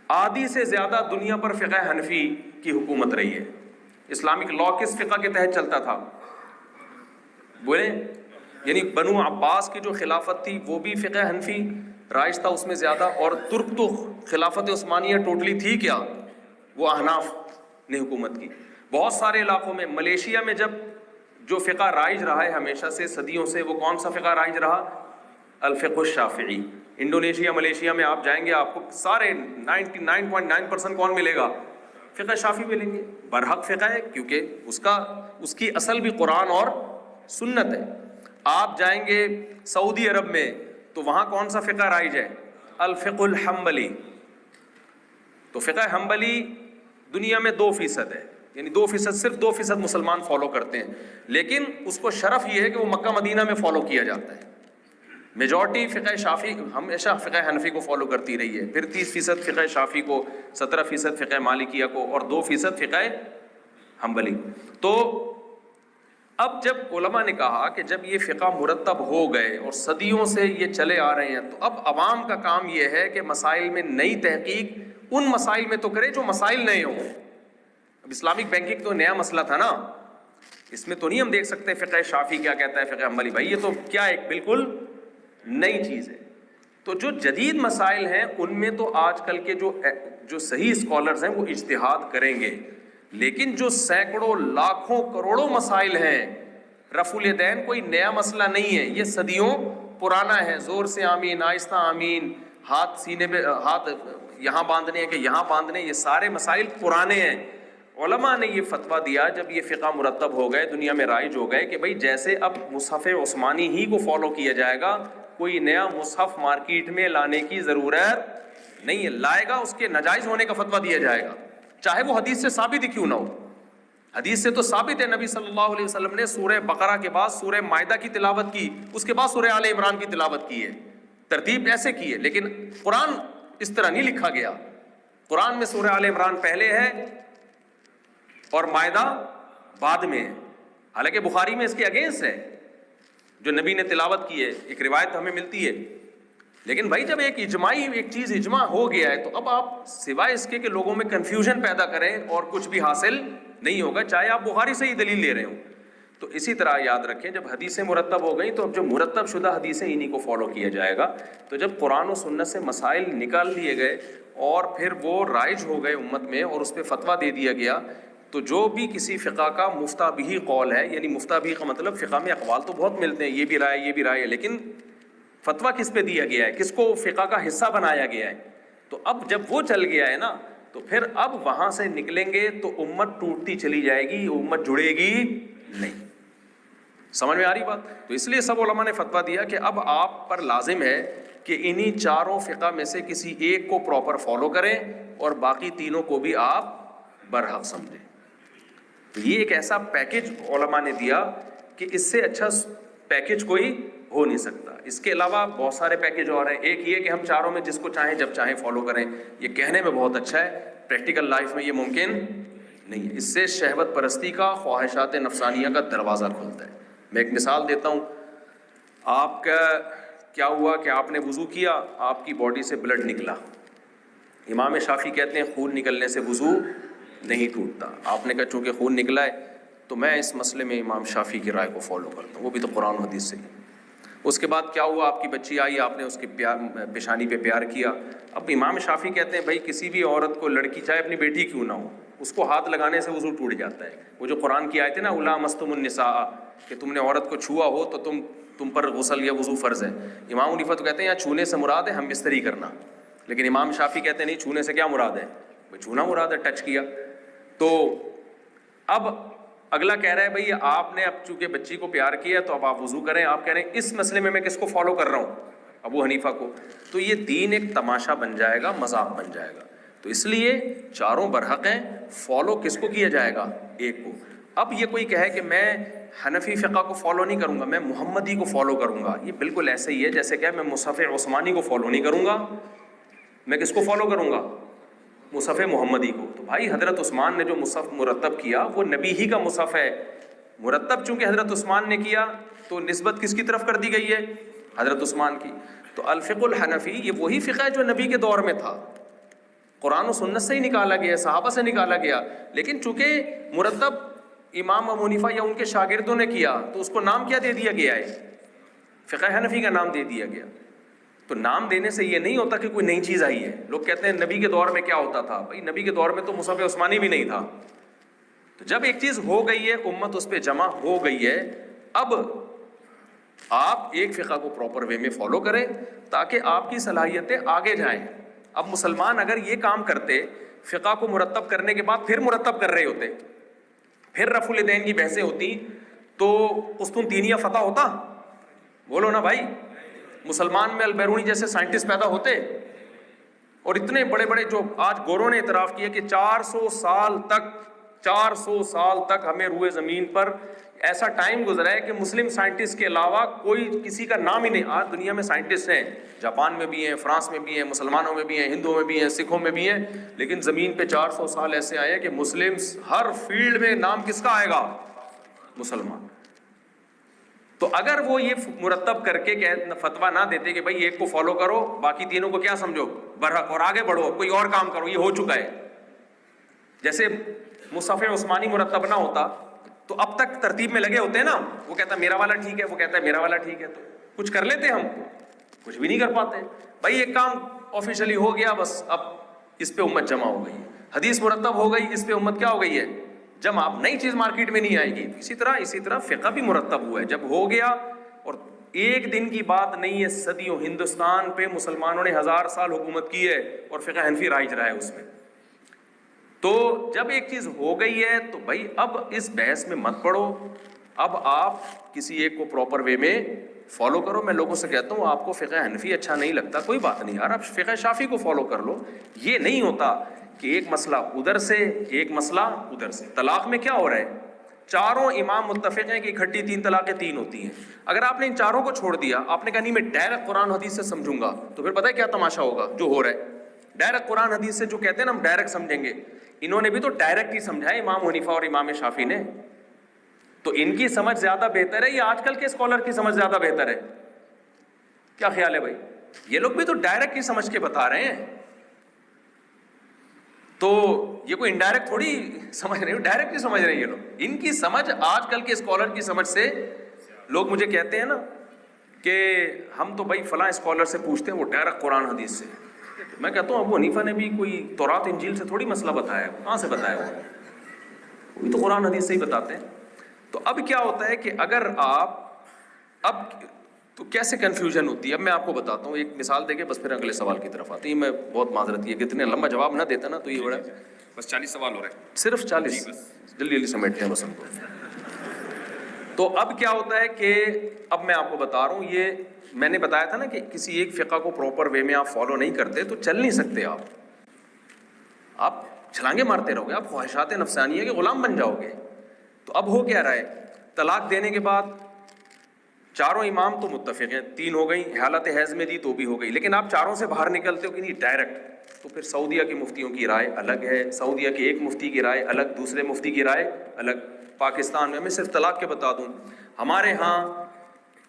آدھی سے زیادہ دنیا پر فقہ حنفی کی حکومت رہی ہے. اسلامک لا کس فقہ کے تحت چلتا تھا؟ بولیں, یعنی بنو عباس کی جو خلافت تھی وہ بھی فقہ حنفی رائج تھا اس میں زیادہ, اور ترک تو خلافت عثمانیہ ٹوٹلی تھی کیا, وہ احناف نے حکومت کی. بہت سارے علاقوں میں, ملیشیا میں جب جو فقہ رائج رہا ہے ہمیشہ سے صدیوں سے, وہ کون سا فقہ رائج رہا؟ الفقہ الشافعی. انڈونیشیا ملیشیا میں آپ جائیں گے آپ کو سارے 99.9% کون ملے گا؟ فقہ شافعی ملیں گے. برحق فقہ ہے کیونکہ اس کی اصل بھی قرآن اور سنت ہے. آپ جائیں گے سعودی عرب میں تو وہاں کون سا فقہ رائج ہے؟ الفقہ الحنبلی. تو فقہ حنبلی دنیا میں 2% ہے, یعنی 2%, صرف 2% مسلمان فالو کرتے ہیں. لیکن اس کو شرف یہ ہے کہ وہ مکہ مدینہ میں فالو کیا جاتا ہے. میجورٹی فقہ شافعی ہمیشہ فقہ حنفی کو فالو کرتی رہی ہے, پھر 30% فقہ شافعی کو, 17% فقہ مالکیہ کو, اور 2% فقہ حنبلی. تو اب جب علماء نے کہا کہ جب یہ فقہ مرتب ہو گئے اور صدیوں سے یہ چلے آ رہے ہیں, تو اب عوام کا کام یہ ہے کہ مسائل میں نئی تحقیق ان مسائل میں تو کرے جو مسائل نئے ہوں. اب اسلامک بینکنگ تو نیا مسئلہ تھا نا, اس میں تو نہیں ہم دیکھ سکتے فقہ شافعی کیا کہتا ہے, فقہ حنبلی. بھائی یہ تو کیا ایک بالکل نئی چیز ہے. تو جو جدید مسائل ہیں ان میں تو آج کل کے جو صحیح اسکالرز ہیں وہ اجتہاد کریں گے, لیکن جو سینکڑوں لاکھوں کروڑوں مسائل ہیں, رفع الیدین کوئی نیا مسئلہ نہیں ہے, یہ صدیوں پرانا ہے. زور سے آمین, آہستہ آمین, ہاتھ سینے پہ, ہاتھ یہاں باندھنے ہیں کہ یہاں باندھنے, یہ سارے مسائل پرانے ہیں. علماء نے یہ فتویٰ دیا جب یہ فقہ مرتب ہو گئے, دنیا میں رائج ہو گئے, کہ بھئی جیسے اب مصحف عثمانی ہی کو فالو کیا جائے گا, کوئی نیا مصحف مارکیٹ میں لانے کی ضرورت نہیں ہے. لائے گا اس کے ناجائز ہونے کا فتویٰ دیا جائے گا, چاہے وہ حدیث سے ثابت ہی کیوں نہ ہو. حدیث سے تو ثابت ہے نبی صلی اللہ علیہ وسلم نے سورہ بقرہ کے بعد سورہ مائدہ کی تلاوت کی، اس کے بعد سورہ آل عمران کی تلاوت کی ہے، ترتیب ایسے کی ہے، لیکن قرآن اس طرح نہیں لکھا گیا۔ قرآن میں سورہ آل عمران پہلے ہے اور مائدہ بعد میں ہے، حالانکہ بخاری میں اس کے اگینسٹ ہے جو نبی نے تلاوت کی ہے، ایک روایت ہمیں ملتی ہے۔ لیکن بھائی جب ایک چیز اجماع ہو گیا ہے تو اب آپ سوائے اس کے کہ لوگوں میں کنفیوژن پیدا کریں اور کچھ بھی حاصل نہیں ہوگا، چاہے آپ بخاری سے ہی دلیل لے رہے ہوں۔ تو اسی طرح یاد رکھیں جب حدیثیں مرتب ہو گئیں تو اب جو مرتب شدہ حدیثیں انہی کو فالو کیا جائے گا۔ تو جب قرآن و سنت سے مسائل نکال لیے گئے اور پھر وہ رائج ہو گئے امت میں اور اس پہ فتویٰ دے دیا گیا، تو جو بھی کسی فقہ کا مفتہ بھی قول ہے، یعنی مفتہ بھی کا مطلب فقہ میں اقوال تو بہت ملتے ہیں، یہ بھی رائے یہ بھی رائے ہے، لیکن فتویٰ کس پہ دیا گیا ہے، کس کو فقہ کا حصہ بنایا گیا ہے۔ تو اب جب وہ چل گیا ہے نا تو پھر اب وہاں سے نکلیں گے تو امت ٹوٹتی چلی جائے گی، امت جڑے گی نہیں۔ سمجھ میں آ رہی بات؟ تو اس لیے سب علماء نے فتویٰ دیا کہ اب آپ پر لازم ہے کہ انہی چاروں فقہ میں سے کسی ایک کو پراپر فالو کریں اور باقی تینوں کو بھی آپ برحق سمجھیں۔ تو یہ ایک ایسا پیکج علماء نے دیا کہ اس سے اچھا پیکج کوئی ہو نہیں سکتا۔ اس کے علاوہ بہت سارے پیکج اور ہیں، ایک یہ کہ ہم چاروں میں جس کو چاہیں جب چاہیں فالو کریں، یہ کہنے میں بہت اچھا ہے، پریکٹیکل لائف میں یہ ممکن نہیں ہے۔ اس سے شہوت پرستی کا، خواہشات نفسانیہ کا دروازہ کھلتا ہے۔ میں ایک مثال دیتا ہوں، آپ کا کیا ہوا کہ آپ نے وضو کیا، آپ کی باڈی سے بلڈ نکلا، امام شافعی کہتے ہیں خون نکلنے سے وضو نہیں ٹوٹتا۔ آپ نے کہا چونکہ خون نکلا ہے تو میں اس مسئلے میں امام شافعی کی رائے کو فالو کرتا ہوں، وہ بھی تو قرآن و حدیث سے ہی۔ اس کے بعد کیا ہوا، آپ کی بچی آئی، آپ نے اس کے پیشانی پہ پیار کیا۔ اب امام شافعی کہتے ہیں بھائی کسی بھی عورت کو، لڑکی چاہے اپنی بیٹی کیوں نہ ہو، اس کو ہاتھ لگانے سے وضو ٹوٹ جاتا ہے۔ وہ جو قرآن کی آیت ہے نا الا مستم النساء، کہ تم نے عورت کو چھوا ہو تو تم پر غسل یا وضو فرض ہے۔ امام حنیفہ تو کہتے ہیں یہاں چھونے سے مراد ہے ہم بستری کرنا، لیکن امام شافعی کہتے ہیں نہیں، چھونے سے کیا مراد ہے، چھونا مراد ہے، ٹچ کیا۔ تو اب اگلا کہہ رہا ہے بھئی آپ نے اب چونکہ بچی کو پیار کیا تو اب آپ وضو کریں، آپ کہہ رہے ہیں اس مسئلے میں کس کو فالو کر رہا ہوں، ابو حنیفہ کو۔ تو یہ دین ایک تماشا بن جائے گا، مذاق بن جائے گا۔ تو اس لیے چاروں برحق ہیں، فالو کس کو کیا جائے گا، ایک کو۔ اب یہ کوئی کہے کہ میں حنفی فقہ کو فالو نہیں کروں گا، میں محمدی کو فالو کروں گا، یہ بالکل ایسے ہی ہے جیسے کہ میں مصحف عثمانی کو فالو نہیں کروں گا، میں کس کو فالو کروں گا، مصحف محمدی کو۔ تو بھائی حضرت عثمان نے جو مصحف مرتب کیا وہ نبی ہی کا مصحف ہے، مرتب چونکہ حضرت عثمان نے کیا تو نسبت کس کی طرف کر دی گئی ہے، حضرت عثمان کی۔ تو الفقہ الحنفی یہ وہی فقہ ہے جو نبی کے دور میں تھا، قرآن و سنت سے ہی نکالا گیا، صحابہ سے نکالا گیا، لیکن چونکہ مرتب امام ابو حنیفہ یا ان کے شاگردوں نے کیا تو اس کو نام کیا دے دیا گیا ہے، فقہ حنفی کا نام دے دیا گیا۔ تو نام دینے سے یہ نہیں ہوتا کہ کوئی نئی چیز آئی ہے۔ لوگ کہتے ہیں نبی کے دور میں کیا ہوتا تھا، بھائی نبی کے دور میں تو مصحف عثمانی بھی نہیں تھا۔ تو جب ایک چیز ہو گئی ہے، امت اس پہ جمع ہو گئی ہے، اب آپ ایک فقہ کو پراپر وے میں فالو کریں تاکہ آپ کی صلاحیتیں آگے جائیں۔ اب مسلمان اگر یہ کام کرتے، فقہ کو مرتب کرنے کے بعد پھر مرتب کر رہے ہوتے، پھر رفع الیدین کی بحثیں ہوتی، تو قسطنطینیہ فتح ہوتا؟ بولو نا بھائی۔ مسلمان میں البیرونی جیسے سائنٹسٹ پیدا ہوتے، اور اتنے بڑے بڑے جو آج گوروں نے اعتراف کیا کہ 400 سال تک ہمیں روئے زمین پر ایسا ٹائم گزرا ہے کہ مسلم سائنٹسٹ کے علاوہ کوئی کسی کا نام ہی نہیں۔ آج دنیا میں سائنٹسٹ ہیں، جاپان میں بھی ہیں، فرانس میں بھی ہیں، مسلمانوں میں بھی ہیں، ہندوؤں میں بھی ہیں، سکھوں میں بھی ہیں، لیکن زمین پہ 400 سال ایسے آئے ہیں کہ مسلم ہر فیلڈ میں نام کس کا آئے گا، مسلمان۔ تو اگر وہ یہ مرتب کر کے فتویٰ نہ دیتے کہ بھائی ایک کو فالو کرو باقی تینوں کو کیا سمجھو برحق اور آگے بڑھو، کوئی اور کام کرو، یہ ہو چکا ہے۔ جیسے مصحف عثمانی مرتب نہ ہوتا تو اب تک ترتیب میں لگے ہوتے ہیں نا، وہ کہتا ہے میرا والا ٹھیک ہے، وہ کہتا ہے میرا والا ٹھیک ہے، تو کچھ کر لیتے، ہم کچھ بھی نہیں کر پاتے۔ بھائی ایک کام آفیشلی ہو گیا، بس اب اس پہ امت جمع ہو گئی، حدیث مرتب ہو گئی، اس پہ امت کیا ہو گئی ہے، جب آپ نئی چیز مارکیٹ میں نہیں آئے گی۔ اسی طرح فقہ بھی مرتب ہوا ہے، جب ہو گیا، اور ایک دن کی بات نہیں ہے، صدیوں ہندوستان پہ مسلمانوں نے 1000 سال حکومت کی ہے اور فقہ حنفی رائج رہا ہے اس میں۔ تو جب ایک چیز ہو گئی ہے تو بھائی اب اس بحث میں مت پڑو، اب آپ کسی ایک کو پراپر وے میں فالو کرو۔ میں لوگوں سے کہتا ہوں آپ کو فقہ حنفی اچھا نہیں لگتا، کوئی بات نہیں یار، آپ فقہ شافعی کو فالو کر لو۔ یہ نہیں ہوتا کہ ایک مسئلہ ادھر سے ایک مسئلہ ادھر سے. طلاق میں کیا ہو رہا ہے؟ چاروں امام متفق ہیں کہ اکٹھی 3 طلاقیں 3 ہوتی ہیں. اگر آپ نے ان چاروں کو چھوڑ دیا, آپ نے کہا نہیں میں ڈائریکٹ قرآن حدیث سے سمجھوں گا, تو پھر پتہ ہے کیا تماشا ہوگا جو ہو رہا ہے. ڈائریکٹ قرآن حدیث سے جو کہتے ہیں نا ہم ڈائریکٹ سمجھیں گے, انہوں نے بھی تو ڈائریکٹ ہی سمجھا ہے, امام حنیفہ اور امام شافعی نے. تو ان کی سمجھ زیادہ بہتر ہے یا آج کل کے اسکالر کی سمجھ زیادہ بہتر ہے؟ کیا خیال ہے بھائی؟ یہ لوگ بھی تو ڈائریکٹ ہی سمجھ کے بتا رہے ہیں, تو یہ کوئی انڈائریکٹ تھوڑی سمجھ رہے ہیں, ڈائریکٹ ہی سمجھ رہے ہیں یہ لوگ. ان کی سمجھ آج کل کے اسکالر کی سمجھ سے, لوگ مجھے کہتے ہیں نا کہ ہم تو بھائی فلاں اسکالر سے پوچھتے ہیں وہ ڈائریکٹ قرآن حدیث سے. میں کہتا ہوں ابو حنیفہ نے بھی کوئی تورات انجیل سے تھوڑی مسئلہ بتایا ہے, کہاں سے بتایا وہ بھی تو قرآن حدیث سے ہی بتاتے ہیں. تو اب کیا ہوتا ہے کہ اگر آپ اب تو کیسے کنفیوژن ہوتی ہے, اب میں آپ کو بتاتا ہوں, ایک مثال دے کے بس پھر اگلے سوال کی طرف آتے ہیں. میں بہت معذرت ہے کہ اتنے لمبا جواب نہ دیتا نا تو یہ بڑا, بس 40 سوال ہو رہے ہیں, صرف 40, جلدی جلدی سمیٹتے ہیں بس ہم کو. تو اب کیا ہوتا ہے کہ اب میں آپ کو بتا رہا ہوں, یہ میں نے بتایا تھا نا کہ کسی ایک فقہ کو پراپر وے میں آپ فالو نہیں کرتے تو چل نہیں سکتے, آپ چھلانگے مارتے رہو گے, آپ خواہشات نفسانیہ کے غلام بن جاؤ گے. تو اب ہو کیا رہا ہے, طلاق دینے کے بعد چاروں امام تو متفق ہیں, 3 ہو گئی, حالت حیض میں دی تو بھی ہو گئی, لیکن آپ چاروں سے باہر نکلتے ہو کہ نہیں ڈائریکٹ, تو پھر سعودیہ کے مفتیوں کی رائے الگ ہے, سعودیہ کے ایک مفتی کی رائے الگ, دوسرے مفتی کی رائے الگ. پاکستان میں صرف طلاق کے بتا دوں, ہمارے ہاں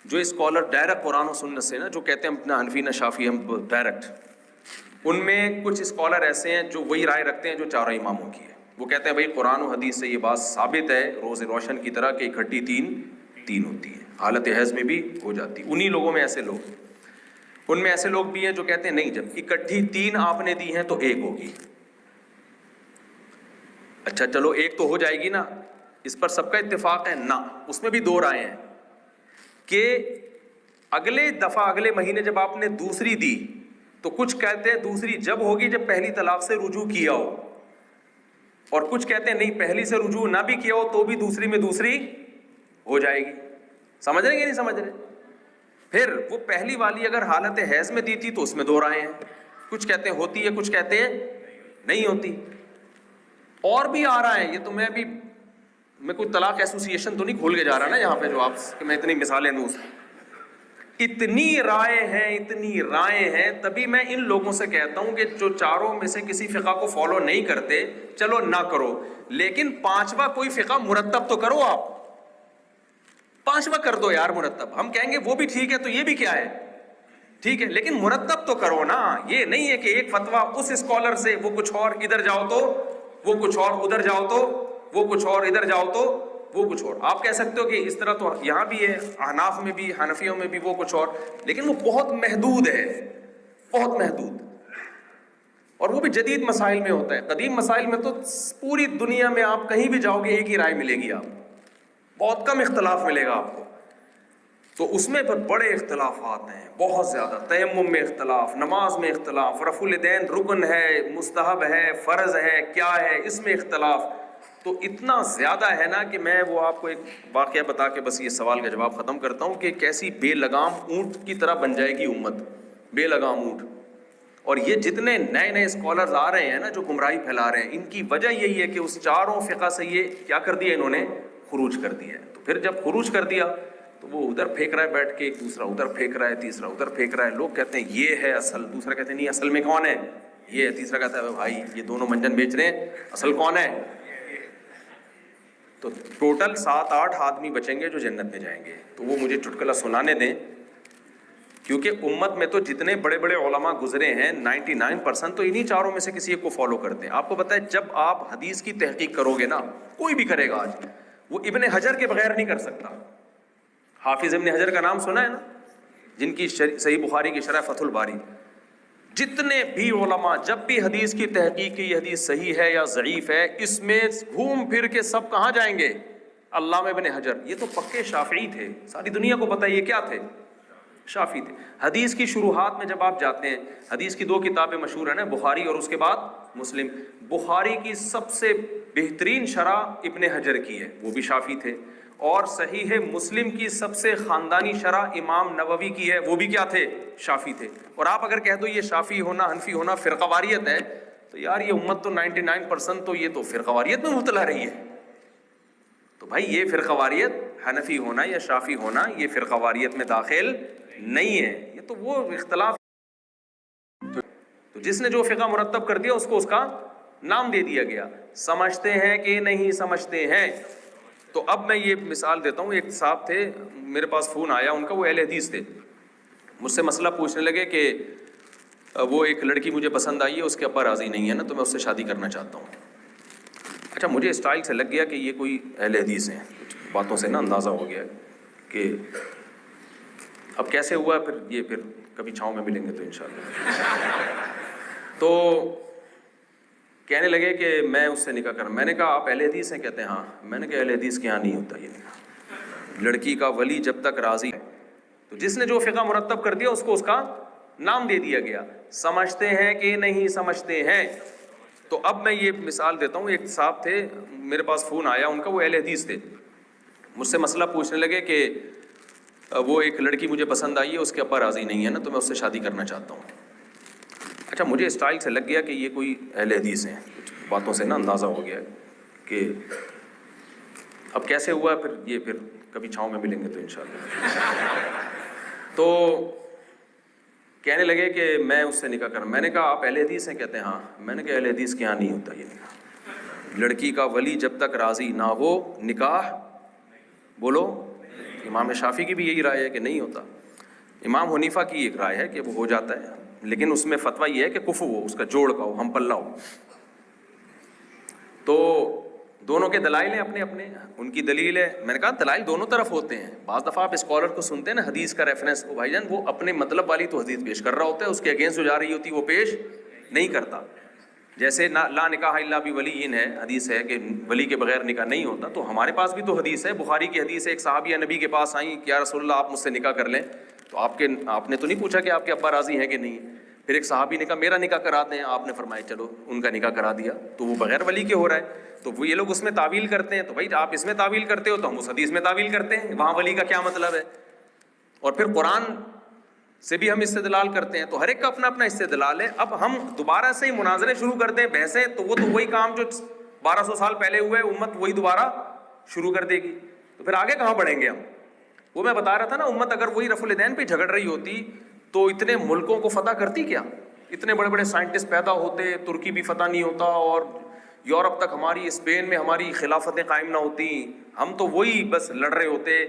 جو اسکالر ڈائریکٹ قرآن و سنت سے نا, جو کہتے ہیں اپنا حنفی نہ شافعی ہم ڈائریکٹ, ان میں کچھ اسکالر ایسے ہیں جو وہی رائے رکھتے ہیں جو چاروں اماموں کی ہے. وہ کہتے ہیں بھائی قرآن و حدیث سے یہ بات ثابت ہے روز روشن کی طرح کہ اکٹھی 3 ہوتی ہے, حالت حیض میں بھی ہو جاتی. انہی لوگوں میں ایسے لوگ, ان میں ایسے لوگ بھی ہیں جو کہتے ہیں نہیں جب اکٹھی 3 آپ نے دی ہیں تو 1 ہوگی. اچھا چلو 1 تو ہو جائے گی نا, اس پر سب کا اتفاق ہے نا, اس میں بھی 2 رائے ہیں کہ اگلے دفعہ اگلے مہینے جب آپ نے دوسری دی تو کچھ کہتے ہیں دوسری جب ہوگی جب پہلی طلاق سے رجوع کیا ہو, اور کچھ کہتے ہیں نہیں پہلی سے رجوع نہ بھی کیا ہو تو بھی دوسری میں دوسری ہو جائے گی. سمجھ رہے ہیں کہ نہیں سمجھ رہے؟ پھر وہ پہلی والی اگر حالت حیض میں دی تھی تو اس میں 2 رائے ہیں, کچھ کہتے ہیں ہوتی ہے, کچھ کہتے ہیں نہیں ہوتی. اور بھی آ رہا ہے, یہ تو میں کوئی طلاق ایسوسیشن تو نہیں کھول کے جا رہا نا یہاں پہ جو آپ کہ میں اتنی مثالیں دوں. اتنی رائے ہیں, تبھی میں ان لوگوں سے کہتا ہوں کہ جو چاروں میں سے کسی فقہ کو فالو نہیں کرتے چلو نہ کرو, لیکن 5واں کوئی فقہ مرتب تو کرو. آپ 5واں کر دو یار مرتب, ہم کہیں گے وہ بھی ٹھیک ہے تو یہ بھی کیا ہے ٹھیک ہے, لیکن مرتب تو کرو نا. یہ نہیں ہے کہ ایک فتویٰ اس اسکالر سے وہ کچھ اور, ادھر جاؤ تو وہ کچھ اور, ادھر جاؤ تو وہ کچھ اور, ادھر جاؤ تو وہ کچھ اور. آپ کہہ سکتے ہو کہ اس طرح تو یہاں بھی ہے, احناف میں بھی, حنفیوں میں بھی وہ کچھ اور, لیکن وہ بہت محدود ہے, بہت محدود, اور وہ بھی جدید مسائل میں ہوتا ہے. قدیم مسائل میں تو پوری دنیا میں آپ کہیں بھی جاؤ گے ایک ہی رائے ملے گی, آپ بہت کم اختلاف ملے گا آپ کو. تو اس میں پھر بڑے اختلافات ہیں, بہت زیادہ. تیمم میں اختلاف, نماز میں اختلاف, رفع الیدین رکن ہے, مستحب ہے, فرض ہے, کیا ہے, اس میں اختلاف. تو اتنا زیادہ ہے نا کہ میں وہ آپ کو ایک واقعہ بتا کے بس یہ سوال کا جواب ختم کرتا ہوں کہ کیسی بے لگام اونٹ کی طرح بن جائے گی امت, بے لگام اونٹ. اور یہ جتنے نئے نئے اسکالرز آ رہے ہیں نا جو گمراہی پھیلا رہے ہیں, ان کی وجہ یہی ہے کہ اس چاروں فقہ سے یہ کیا کر دیا انہوں نے, خروج کر دیا ہے. تو پھر جب خروج کر دیا تو وہ ادھر پھینک رہا ہے بیٹھ کے, ایک دوسرا ادھر پھینک رہا ہے, تیسرا ادھر پھینک رہا ہے. لوگ کہتے ہیں یہ ہے اصل, دوسرا کہتے ہیں نہیں اصل میں کون ہے یہ ہے, تیسرا کہتا ہے بھائی یہ دونوں منجن بیچ رہے ہیں, اصل کون ہے. تو ٹوٹل 7-8 آدمی بچیں گے جو جنت میں جائیں گے. تو وہ مجھے چٹکلا سنانے دیں, کیونکہ امت میں تو جتنے بڑے بڑے علماء گزرے ہیں 99% تو انہی چاروں میں سے کسی ایک کو فالو کرتے ہیں. آپ کو پتہ ہے جب آپ حدیث کی تحقیق کرو گے نا, کوئی بھی کرے گا آج, وہ ابن حجر کے بغیر نہیں کر سکتا. حافظ ابن حجر کا نام سنا ہے نا, جن کی صحیح بخاری کی شرح فتح الباری. جتنے بھی علماء جب بھی حدیث کی تحقیق کی یہ حدیث صحیح ہے یا ضعیف ہے, اس میں گھوم پھر کے سب کہاں جائیں گے, علامہ ابن حجر. یہ تو پکے شافعی تھے, ساری دنیا کو پتہ ہے یہ کیا تھے, شافعی تھے. حدیث کی شروحات میں جب آپ جاتے ہیں, حدیث کی 2 کتابیں مشہور ہیں نا, بخاری اور اس کے بعد مسلم. بخاری کی سب سے بہترین شرح ابن حجر کی ہے, وہ بھی شافعی تھے. اور صحیح مسلم کی سب سے خاندانی شرح امام نووی کی ہے, وہ بھی کیا تھے, شافعی تھے. اور آپ اگر کہہ دو یہ شافعی ہونا حنفی ہونا فرقہ واریت ہے, تو یار یہ امت تو 99% تو یہ تو فرقواریت میں مبتلا رہی ہے. تو بھائی یہ فرقواریت حنفی ہونا یا شافی ہونا یہ فرقواریت میں داخل نہیں ہے, یہ تو وہ اختلاف. تو جس نے جو فقہ مرتب کر دیا اس کو اس کا نام دے دیا گیا. سمجھتے ہیں کہ نہیں سمجھتے ہیں؟ تو اب میں یہ مثال دیتا ہوں. ایک صاحب تھے, میرے پاس فون آیا ان کا, وہ اہل حدیث تھے, مجھ سے مسئلہ پوچھنے لگے کہ وہ ایک لڑکی مجھے پسند آئی ہے, اس کے ابا راضی نہیں ہے نا, تو میں اس سے شادی کرنا چاہتا ہوں. اچھا مجھے اسٹائل سے لگ گیا کہ یہ کوئی اہل حدیث ہیں, کچھ باتوں سے نا اندازہ ہو گیا کہ اب کیسے ہوا, پھر کبھی چھاؤں میں ملیں گے تو انشاءاللہ. تو کہنے لگے کہ میں اس سے نکاح کروں. میں نے کہا آپ اہل حدیث ہیں؟ کہتے ہیں ہاں. میں نے کہا اہل حدیث کے یہاں نہیں ہوتا یہ نکاح, لڑکی کا ولی جب تک راضی ہے. تو جس نے جو فقہ مرتب کر دیا اس کو اس کا نام دے دیا گیا. سمجھتے ہیں کہ نہیں سمجھتے ہیں؟ تو اب میں یہ مثال دیتا ہوں. ایک صاحب تھے, میرے پاس فون آیا ان کا, وہ اہل حدیث تھے, مجھ سے مسئلہ پوچھنے لگے کہ وہ ایک لڑکی مجھے پسند آئی ہے, اس کے ابا راضی نہیں ہے نا, تو میں اس سے شادی کرنا چاہتا ہوں. اچھا مجھے اسٹائل سے لگ گیا کہ یہ کوئی اہل حدیث ہیں, کچھ باتوں سے نا اندازہ ہو گیا کہ اب کیسے ہوا, پھر کبھی چھاؤں میں ملیں گے تو انشاءاللہ. تو کہنے لگے کہ میں اس سے نکاح کروں. میں نے کہا آپ اہل حدیث ہیں؟ کہتے ہیں ہاں. میں نے کہا اہل حدیث کے یہاں نہیں ہوتا یہ نکاح, لڑکی کا ولی جب تک راضی نہ ہو نکاح. بولو. امام شافعی کی بھی یہی رائے ہے کہ نہیں ہوتا. امام حنیفہ کی ایک رائے ہے کہ وہ ہو جاتا ہے, لیکن اس میں فتویٰ یہ ہے کہ کفو ہو, اس کا جوڑ کا ہو, ہم پلہ ہو. تو دونوں کے دلائل ہیں اپنے اپنے, ان کی دلیل ہے. میں نے کہا دلائل دونوں طرف ہوتے ہیں. بعض دفعہ آپ اسکالر کو سنتے ہیں نا, حدیث کا ریفرنس, وہ بھائی جان وہ اپنے مطلب والی تو حدیث پیش کر رہا ہوتا ہے, اس کے اگینسٹ جو جا رہی ہوتی وہ پیش نہیں کرتا. جیسے لا نکاح الا بولی ہے, حدیث ہے کہ ولی کے بغیر نکاح نہیں ہوتا. تو ہمارے پاس بھی تو حدیث ہے, بخاری کی حدیث ہے. ایک صحابیہ نبی کے پاس آئیں کہ یا رسول اللہ آپ مجھ سے نکاح کر لیں. تو آپ نے تو نہیں پوچھا کہ آپ کے ابا راضی ہیں کہ نہیں. پھر ایک صحابی نے کہا میرا نکاح کرا دیں. آپ نے فرمایا چلو ان کا نکاح کرا دیا. تو وہ بغیر ولی کے ہو رہا ہے. تو وہ یہ لوگ اس میں تعویل کرتے ہیں. تو بھائی آپ اس میں تعویل کرتے ہو تو ہم اس حدیث میں تعویل کرتے ہیں, وہاں ولی کا کیا مطلب ہے. اور پھر قرآن سے بھی ہم استدلال کرتے ہیں. تو ہر ایک کا اپنا اپنا استدلال ہے. اب ہم دوبارہ سے ہی مناظرے شروع کرتے ہیں, بحثیں, تو وہ تو وہی کام جو 1200 سال پہلے ہوئے, امت وہی دوبارہ شروع کر دے گی. تو پھر آگے کہاں بڑھیں گے ہم. وہ میں بتا رہا تھا نا, امت اگر وہی رفع الیدین پہ جھگڑ رہی ہوتی تو اتنے ملکوں کو فتح کرتی کیا. اتنے بڑے بڑے سائنٹسٹ پیدا ہوتے, ترکی بھی فتح نہیں ہوتا, اور یورپ تک ہماری, اسپین میں ہماری خلافتیں قائم نہ ہوتی. ہم تو وہی بس لڑ رہے ہوتے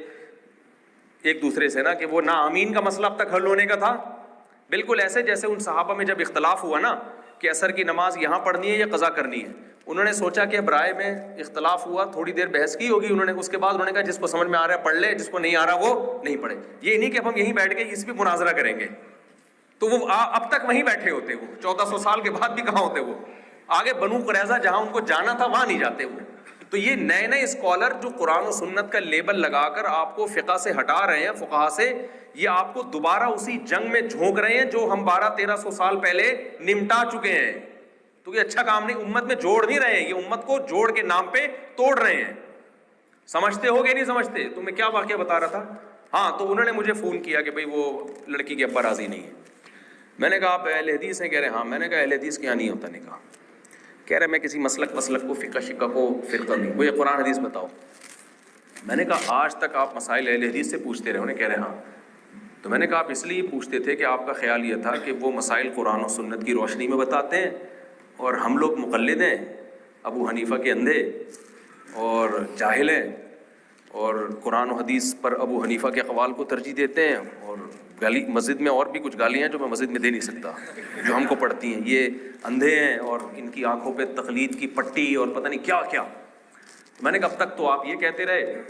ایک دوسرے سے نا, کہ وہ نا آمین کا مسئلہ اب تک حل ہونے کا تھا. بالکل ایسے جیسے ان صحابہ میں جب اختلاف ہوا نا کہ عصر کی نماز یہاں پڑھنی ہے یا قضا کرنی ہے, انہوں نے سوچا کہ اب رائے میں اختلاف ہوا, تھوڑی دیر بحث کی ہوگی انہوں نے, اس کے بعد انہوں نے کہا جس کو سمجھ میں آ رہا ہے پڑھ لے, جس کو نہیں آ رہا وہ نہیں پڑھے. یہ نہیں کہ اب ہم یہیں بیٹھ کے اس پہ مناظرہ کریں گے. تو وہ اب تک وہیں بیٹھے ہوتے, وہ 1400 سال کے بعد بھی کہاں ہوتے, وہ آگے بنو قریظہ جہاں ان کو جانا تھا وہاں نہیں جاتے وہ. تو یہ نئے نئے اسکالر جو قرآن و سنت کا لیبل لگا کر آپ کو فقہ سے ہٹا رہے ہیں, فقہا سے, یہ آپ کو دوبارہ اسی جنگ میں جھونک رہے ہیں جو ہم 1200-1300 سال پہلے نمٹا چکے ہیں. تو یہ اچھا کام نہیں, امت میں جوڑ نہیں رہے ہیں, یہ امت کو جوڑ کے نام پہ توڑ رہے ہیں. سمجھتے ہو کہ نہیں سمجھتے. تو میں کیا واقعہ بتا رہا تھا. ہاں, تو انہوں نے مجھے فون کیا کہ بھائی وہ لڑکی کے ابا راضی نہیں ہے. میں نے کہا آپ اہل حدیث ہیں؟ کہہ رہے ہاں. میں نے کہا اہل حدیث کے یہاں نہیں ہوتا نکاح. کہہ رہے میں کسی مسلک کو فقہ شقہ کو فرقہ نہیں, وہ یہ قرآن حدیث بتاؤ. میں نے کہا آج تک آپ مسائل اہل حدیث سے پوچھتے رہے. انہیں کہہ رہے ہاں. تو میں نے کہا آپ اس لیے پوچھتے تھے کہ آپ کا خیال یہ تھا کہ وہ مسائل قرآن و سنت کی روشنی میں بتاتے ہیں اور ہم لوگ مقلد ہیں, ابو حنیفہ کے اندھے اور جاہل ہیں, اور قرآن و حدیث پر ابو حنیفہ کے اقوال کو ترجیح دیتے ہیں, اور گالی مسجد میں اور بھی کچھ گالیاں جو میں مسجد میں دے نہیں سکتا جو ہم کو پڑتی ہیں, یہ اندھے ہیں اور ان کی آنکھوں پہ تقلید کی پٹی اور پتہ نہیں کیا کیا. میں نے کہا اب تک تو آپ یہ کہتے رہے,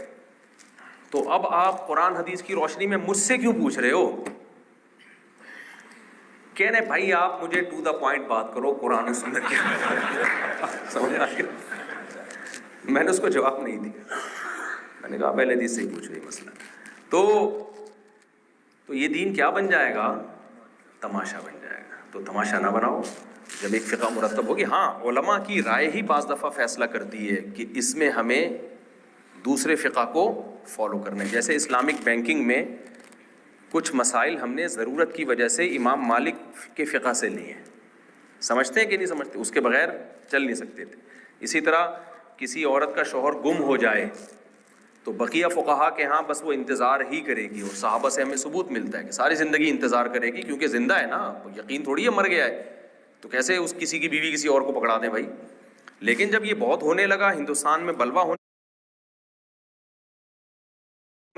تو اب آپ قرآن حدیث کی روشنی میں مجھ سے کیوں پوچھ رہے ہو. کہہ رہے بھائی آپ مجھے ٹو دا پوائنٹ بات کرو, قرآن و سنت کی. سمجھ آ گیا. میں نے اس کو جواب نہیں دیا. میں نے کہا پہلے حدیث سے ہی پوچھو یہ مسئلہ. تو یہ دین کیا بن جائے گا, تماشا بن جائے گا. تو تماشا نہ بناؤ. جب ایک فقہ مرتب ہوگی, ہاں علماء کی رائے ہی بعض دفعہ فیصلہ کرتی ہے کہ اس میں ہمیں دوسرے فقہ کو فالو کرنا ہے. جیسے اسلامک بینکنگ میں کچھ مسائل ہم نے ضرورت کی وجہ سے امام مالک کے فقہ سے لیے ہیں. سمجھتے ہیں کہ نہیں سمجھتے؟ اس کے بغیر چل نہیں سکتے تھے. اسی طرح کسی عورت کا شوہر گم ہو جائے تو بقیہ فقہا کے ہاں بس وہ انتظار ہی کرے گی, اور صحابہ سے ہمیں ثبوت ملتا ہے کہ ساری زندگی انتظار کرے گی, کیونکہ زندہ ہے نا, یقین تھوڑی ہے مر گیا ہے, تو کیسے اس کسی کی بیوی کسی اور کو پکڑا دیں بھائی. لیکن جب یہ بہت ہونے لگا, ہندوستان میں بلوا ہونے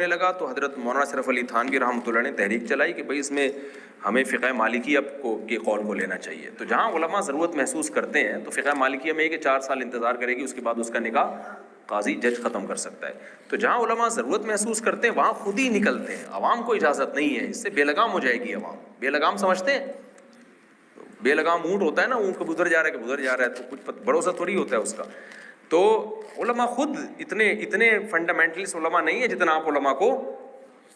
لگا, تو حضرت مولانا اشرف علی تھانوی رحمۃ اللہ نے تحریک چلائی کہ بھائی اس میں ہمیں فقہ مالکیہ کے قول کو لینا چاہیے. تو جہاں علماء ضرورت محسوس کرتے ہیں تو فقہ مالکیہ میں یہ کہ 4 سال انتظار کرے گی, اس کے بعد اس کا نکاح قاضی جج ختم کر سکتا ہے. تو جہاں علماء ضرورت محسوس کرتے ہیں وہاں خود ہی نکلتے ہیں, عوام کو اجازت نہیں ہے, اس سے بے لگام ہو جائے گی عوام. بے لگام سمجھتے ہیں؟ بے لگام اونٹ ہوتا ہے نا, اونٹ کب ادھر جا رہا ہے کب ادھر جا رہا ہے, تو کچھ بھروسہ تھوڑی ہوتا ہے اس کا. تو علماء خود اتنے فنڈامنٹلسٹ علماء نہیں ہے جتنا آپ علماء کو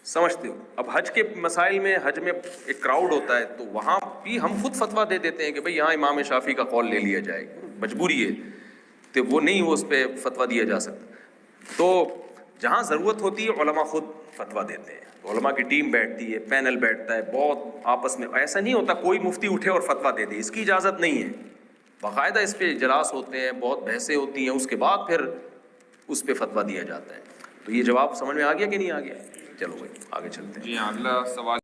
سمجھتے ہو. اب حج کے مسائل میں, حج میں ایک کراؤڈ ہوتا ہے, تو وہاں بھی ہم خود فتویٰ دے دیتے ہیں کہ بھئی یہاں امام شافعی کا قول لے لیا جائے, مجبوری ہے, تو وہ نہیں, وہ اس پہ فتویٰ دیا جا سکتا. تو جہاں ضرورت ہوتی ہے علماء خود فتویٰ دیتے ہیں, علماء کی ٹیم بیٹھتی ہے, پینل بیٹھتا ہے, بہت آپس میں. ایسا نہیں ہوتا کوئی مفتی اٹھے اور فتویٰ دے دے, اس کی اجازت نہیں ہے. باقاعدہ اس پہ اجلاس ہوتے ہیں, بہت بحثیں ہوتی ہیں, اس کے بعد پھر اس پہ فتویٰ دیا جاتا ہے. تو یہ جواب سمجھ میں آ گیا کہ نہیں آ گیا؟ چلو بھائی آگے چلتے ہیں. جی ہاں, اگلا سوال